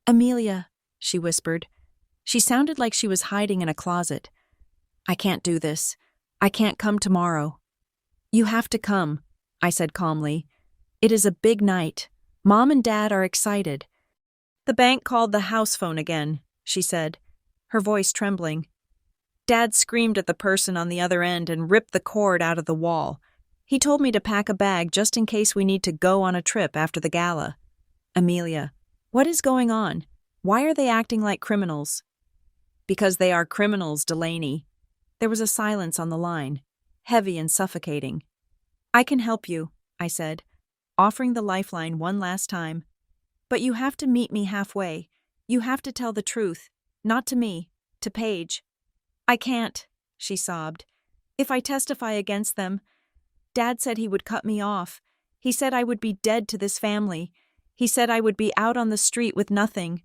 S1: Amelia, she whispered. She sounded like she was hiding in a closet. I can't do this. I can't come tomorrow. You have to come, I said calmly. It is a big night. Mom and Dad are excited. The bank called the house phone again, she said, her voice trembling. Dad screamed at the person on the other end and ripped the cord out of the wall. He told me to pack a bag just in case we need to go on a trip after the gala. Amelia, what is going on? Why are they acting like criminals? Because they are criminals, Delaney. There was a silence on the line, heavy and suffocating. I can help you, I said, offering the lifeline one last time. But you have to meet me halfway. You have to tell the truth, not to me, to Paige. I can't, she sobbed. If I testify against them, Dad said he would cut me off. He said I would be dead to this family. He said I would be out on the street with nothing.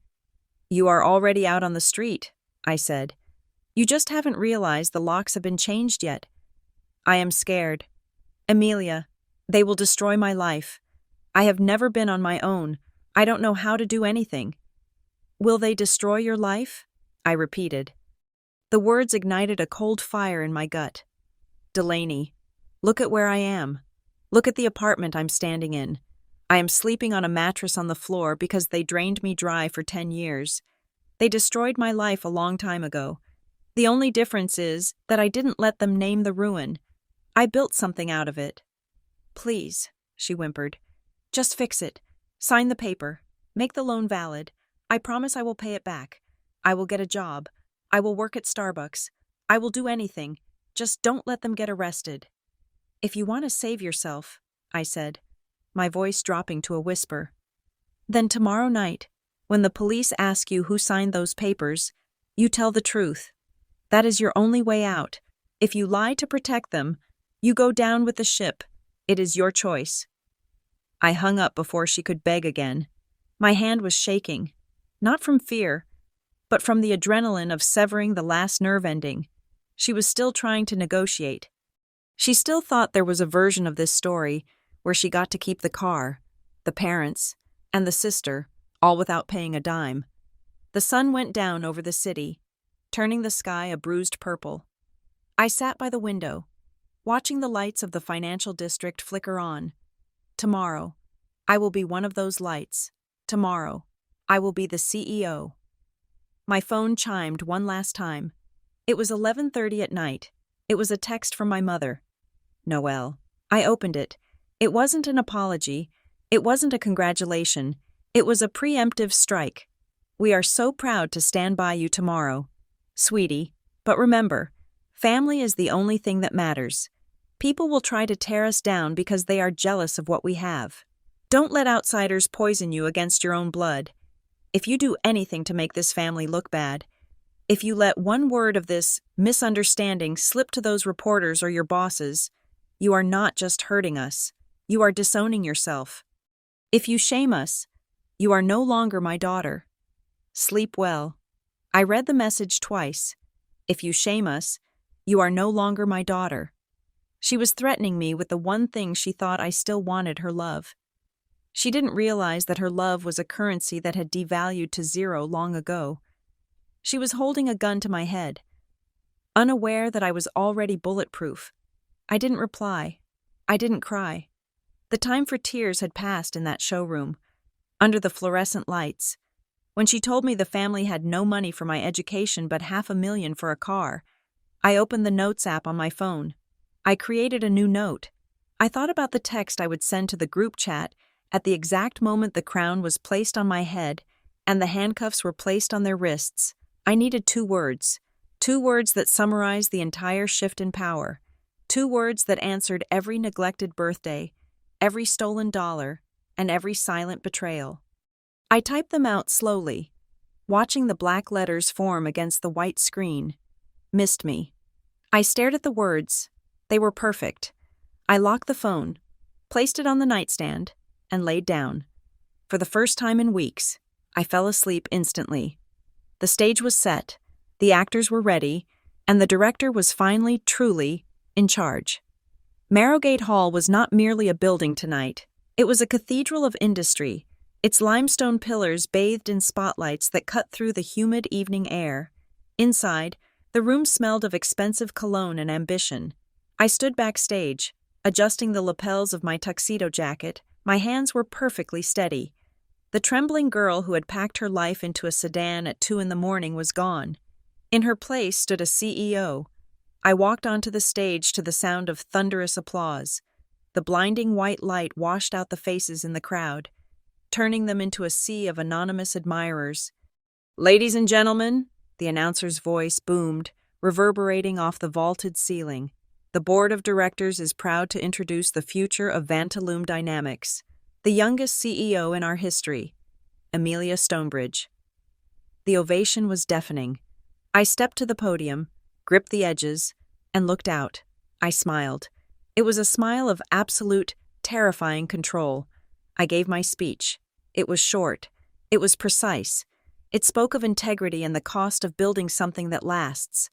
S1: You are already out on the street, I said. You just haven't realized the locks have been changed yet. I am scared. Amelia, they will destroy my life. I have never been on my own. I don't know how to do anything. Will they destroy your life? I repeated. The words ignited a cold fire in my gut. Delaney, look at where I am. Look at the apartment I'm standing in. I am sleeping on a mattress on the floor because they drained me dry for 10 years. They destroyed my life a long time ago. The only difference is that I didn't let them name the ruin. I built something out of it. Please, she whimpered. Just fix it. Sign the paper. Make the loan valid. I promise I will pay it back. I will get a job. I will work at Starbucks. I will do anything. Just don't let them get arrested. If you want to save yourself, I said, my voice dropping to a whisper, then tomorrow night, when the police ask you who signed those papers, you tell the truth. That is your only way out. If you lie to protect them, you go down with the ship. It is your choice. I hung up before she could beg again. My hand was shaking, not from fear, but from the adrenaline of severing the last nerve ending. She was still trying to negotiate. She still thought there was a version of this story where she got to keep the car, the parents, and the sister, all without paying a dime. The sun went down over the city, turning the sky a bruised purple. I sat by the window, watching the lights of the financial district flicker on. Tomorrow, I will be one of those lights. Tomorrow, I will be the CEO. My phone chimed one last time. It was 11:30 at night. It was a text from my mother. Noelle. I opened it. It wasn't an apology. It wasn't a congratulation. It was a preemptive strike. We are so proud to stand by you tomorrow. Sweetie, but remember, family is the only thing that matters. People will try to tear us down because they are jealous of what we have. Don't let outsiders poison you against your own blood. If you do anything to make this family look bad, if you let one word of this misunderstanding slip to those reporters or your bosses, you are not just hurting us, you are disowning yourself. If you shame us, you are no longer my daughter. Sleep well. I read the message twice. If you shame us, you are no longer my daughter. She was threatening me with the one thing she thought I still wanted, her love. She didn't realize that her love was a currency that had devalued to zero long ago. She was holding a gun to my head. Unaware that I was already bulletproof, I didn't reply. I didn't cry. The time for tears had passed in that showroom, under the fluorescent lights. When she told me the family had no money for my education but $500,000 for a car, I opened the Notes app on my phone. I created a new note. I thought about the text I would send to the group chat at the exact moment the crown was placed on my head and the handcuffs were placed on their wrists. I needed 2 words. 2 words that summarized the entire shift in power. 2 words that answered every neglected birthday, every stolen dollar, and every silent betrayal. I typed them out slowly, watching the black letters form against the white screen. Missed me. I stared at the words. They were perfect. I locked the phone, placed it on the nightstand, and laid down. For the first time in weeks, I fell asleep instantly. The stage was set, the actors were ready, and the director was finally, truly, in charge. Marrowgate Hall was not merely a building tonight. It was a cathedral of industry, its limestone pillars bathed in spotlights that cut through the humid evening air. Inside, the room smelled of expensive cologne and ambition. I stood backstage, adjusting the lapels of my tuxedo jacket. My hands were perfectly steady. The trembling girl who had packed her life into a sedan at 2 a.m. was gone. In her place stood a CEO. I walked onto the stage to the sound of thunderous applause. The blinding white light washed out the faces in the crowd, turning them into a sea of anonymous admirers. "Ladies and gentlemen," the announcer's voice boomed, reverberating off the vaulted ceiling. "The board of directors is proud to introduce the future of Vantaloom Dynamics, the youngest CEO in our history, Amelia Stonebridge." The ovation was deafening. I stepped to the podium, gripped the edges, and looked out. I smiled. It was a smile of absolute, terrifying control. I gave my speech. It was short. It was precise. It spoke of integrity and the cost of building something that lasts.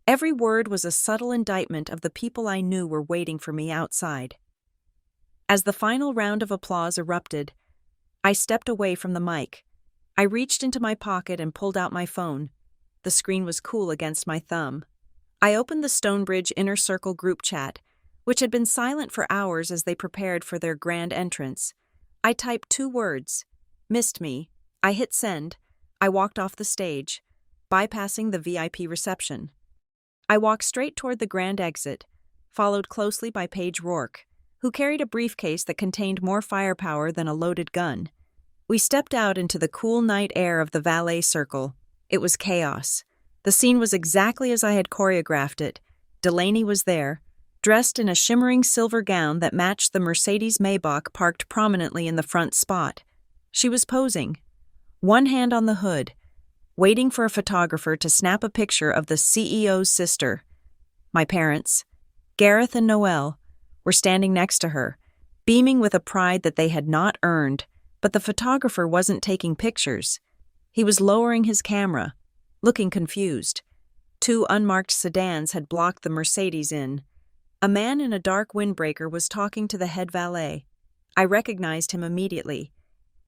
S1: Every word was a subtle indictment of the people I knew were waiting for me outside. As the final round of applause erupted, I stepped away from the mic. I reached into my pocket and pulled out my phone. The screen was cool against my thumb. I opened the Stonebridge Inner Circle group chat, which had been silent for hours as they prepared for their grand entrance. I typed 2 words. Missed me. I hit send. I walked off the stage, bypassing the VIP reception. I walked straight toward the grand exit, followed closely by Paige Rourke, who carried a briefcase that contained more firepower than a loaded gun. We stepped out into the cool night air of the valet circle. It was chaos. The scene was exactly as I had choreographed it. Delaney was there, dressed in a shimmering silver gown that matched the Mercedes Maybach parked prominently in the front spot. She was posing, one hand on the hood, waiting for a photographer to snap a picture of the CEO's sister. My parents, Gareth and Noelle, were standing next to her, beaming with a pride that they had not earned, but the photographer wasn't taking pictures. He was lowering his camera, looking confused. 2 unmarked sedans had blocked the Mercedes Inn. A man in a dark windbreaker was talking to the head valet. I recognized him immediately.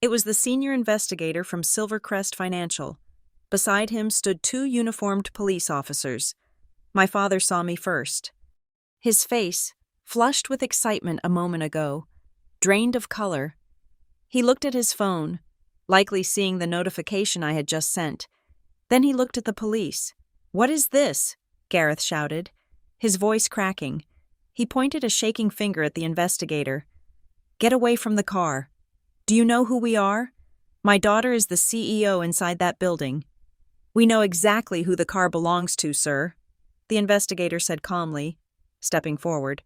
S1: It was the senior investigator from Silvercrest Financial. Beside him stood 2 uniformed police officers. My father saw me first. His face, flushed with excitement a moment ago, drained of color. He looked at his phone, likely seeing the notification I had just sent. Then he looked at the police. "What is this?" Gareth shouted, his voice cracking. He pointed a shaking finger at the investigator. "Get away from the car. Do you know who we are? My daughter is the CEO inside that building." "We know exactly who the car belongs to, sir," the investigator said calmly, stepping forward.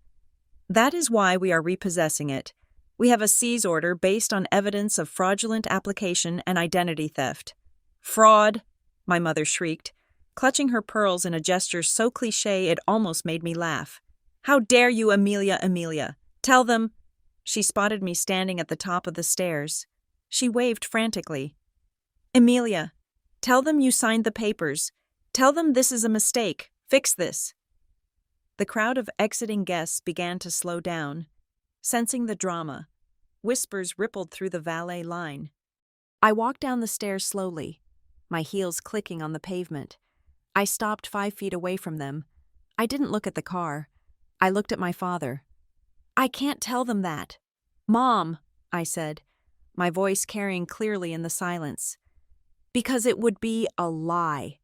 S1: "That is why we are repossessing it. We have a seize order based on evidence of fraudulent application and identity theft." "Fraud!" my mother shrieked, clutching her pearls in a gesture so cliché it almost made me laugh. "How dare you, Amelia? Tell them—" She spotted me standing at the top of the stairs. She waved frantically. "Amelia, tell them you signed the papers. Tell them this is a mistake. Fix this." The crowd of exiting guests began to slow down. Sensing the drama, whispers rippled through the valet line. I walked down the stairs slowly, my heels clicking on the pavement. I stopped 5 feet away from them. I didn't look at the car. I looked at my father. "I can't tell them that." "Mom," I said, my voice carrying clearly in the silence. "Because it would be a lie."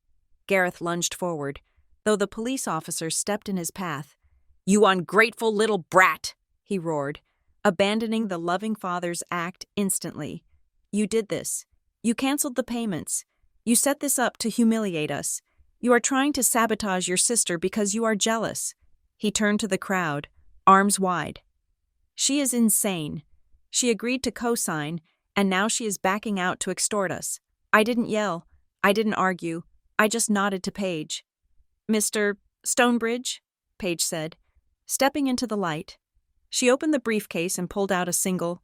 S1: Gareth lunged forward, though the police officer stepped in his path. "You ungrateful little brat!" he roared, abandoning the loving father's act instantly. "You did this. You canceled the payments. You set this up to humiliate us. You are trying to sabotage your sister because you are jealous." He turned to the crowd, arms wide. "She is insane. She agreed to co-sign, and now she is backing out to extort us." I didn't yell. I didn't argue. I just nodded to Paige. "Mr. Stonebridge," Paige said, stepping into the light. She opened the briefcase and pulled out a single,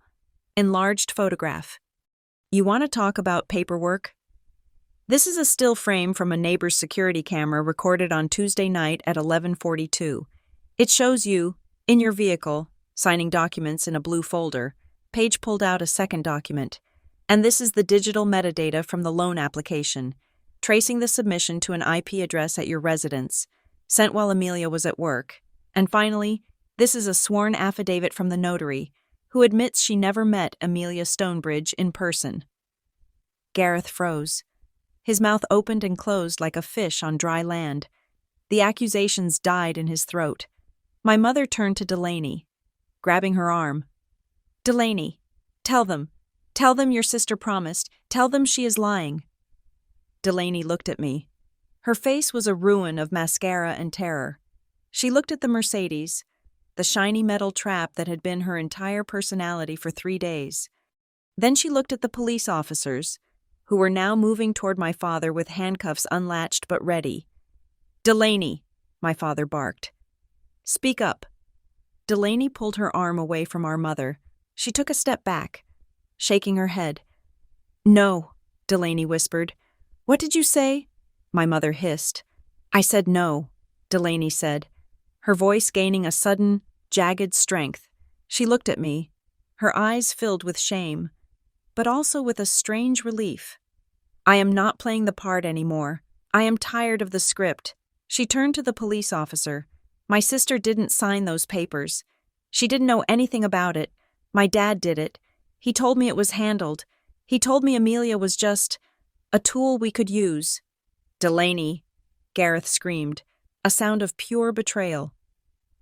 S1: enlarged photograph. "You want to talk about paperwork?" This is a still frame from a neighbor's security camera recorded on Tuesday night at 11:42. It shows you, in your vehicle, signing documents in a blue folder. Paige pulled out a second document. And this is the digital metadata from the loan application, tracing the submission to an IP address at your residence, sent while Amelia was at work. And finally, this is a sworn affidavit from the notary, who admits she never met Amelia Stonebridge in person. Gareth froze. His mouth opened and closed like a fish on dry land. The accusations died in his throat. My mother turned to Delaney, grabbing her arm. "Delaney, tell them. Tell them your sister promised. Tell them she is lying." Delaney looked at me. Her face was a ruin of mascara and terror. She looked at the Mercedes, the shiny metal trap that had been her entire personality for 3 days. Then she looked at the police officers, who were now moving toward my father with handcuffs unlatched but ready. "Delaney," my father barked. "Speak up." Delaney pulled her arm away from our mother. She took a step back, shaking her head. "No," Delaney whispered. "What did you say?" my mother hissed. "I said no," Delaney said, her voice gaining a sudden, jagged strength. She looked at me, her eyes filled with shame, but also with a strange relief. "I am not playing the part anymore. I am tired of the script." She turned to the police officer. "My sister didn't sign those papers. She didn't know anything about it. My dad did it. He told me it was handled. He told me Amelia was just a tool we could use." "Delaney," Gareth screamed, a sound of pure betrayal.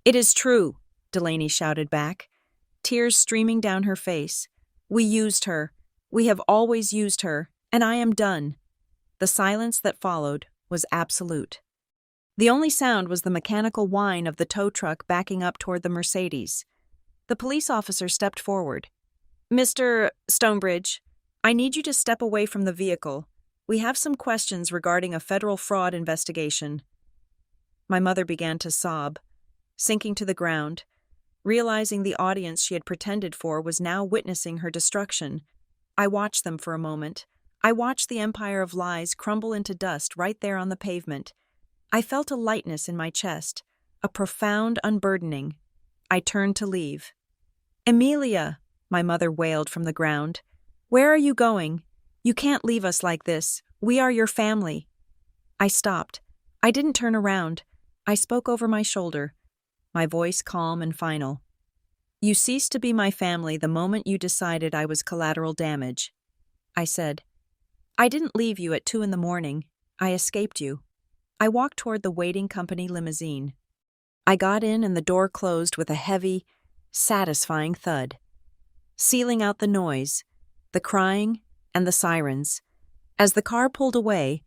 S1: "It is true," Delaney shouted back, tears streaming down her face. "We used her. We have always used her, and I am done." The silence that followed was absolute. The only sound was the mechanical whine of the tow truck backing up toward the Mercedes. The police officer stepped forward. "Mr. Stonebridge, I need you to step away from the vehicle. We have some questions regarding a federal fraud investigation." My mother began to sob, sinking to the ground, realizing the audience she had pretended for was now witnessing her destruction. I watched them for a moment. I watched the empire of lies crumble into dust right there on the pavement. I felt a lightness in my chest, a profound unburdening. I turned to leave. "Amelia," my mother wailed from the ground. "Where are you going? You can't leave us like this. We are your family." I stopped. I didn't turn around. I spoke over my shoulder, my voice calm and final. "You ceased to be my family the moment you decided I was collateral damage. I said. I didn't leave you at 2 in the morning. I escaped you. I walked toward the waiting company limousine. I got in and the door closed with a heavy, satisfying thud, sealing out the noise, the crying, and the sirens. As the car pulled away,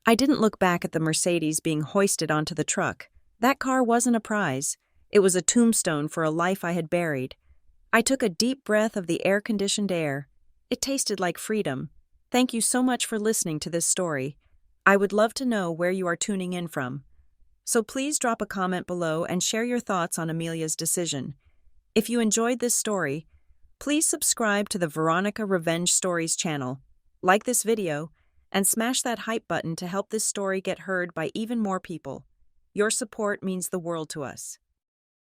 S1: I didn't look back at the Mercedes being hoisted onto the truck. That car wasn't a prize. It was a tombstone for a life I had buried. I took a deep breath of the air-conditioned air. It tasted like freedom. Thank you so much for listening to this story. I would love to know where you are tuning in from. So please drop a comment below and share your thoughts on Amelia's decision. If you enjoyed this story, please subscribe to the Veronica Revenge Stories channel, like this video, and smash that hype button to help this story get heard by even more people. Your support means the world to us.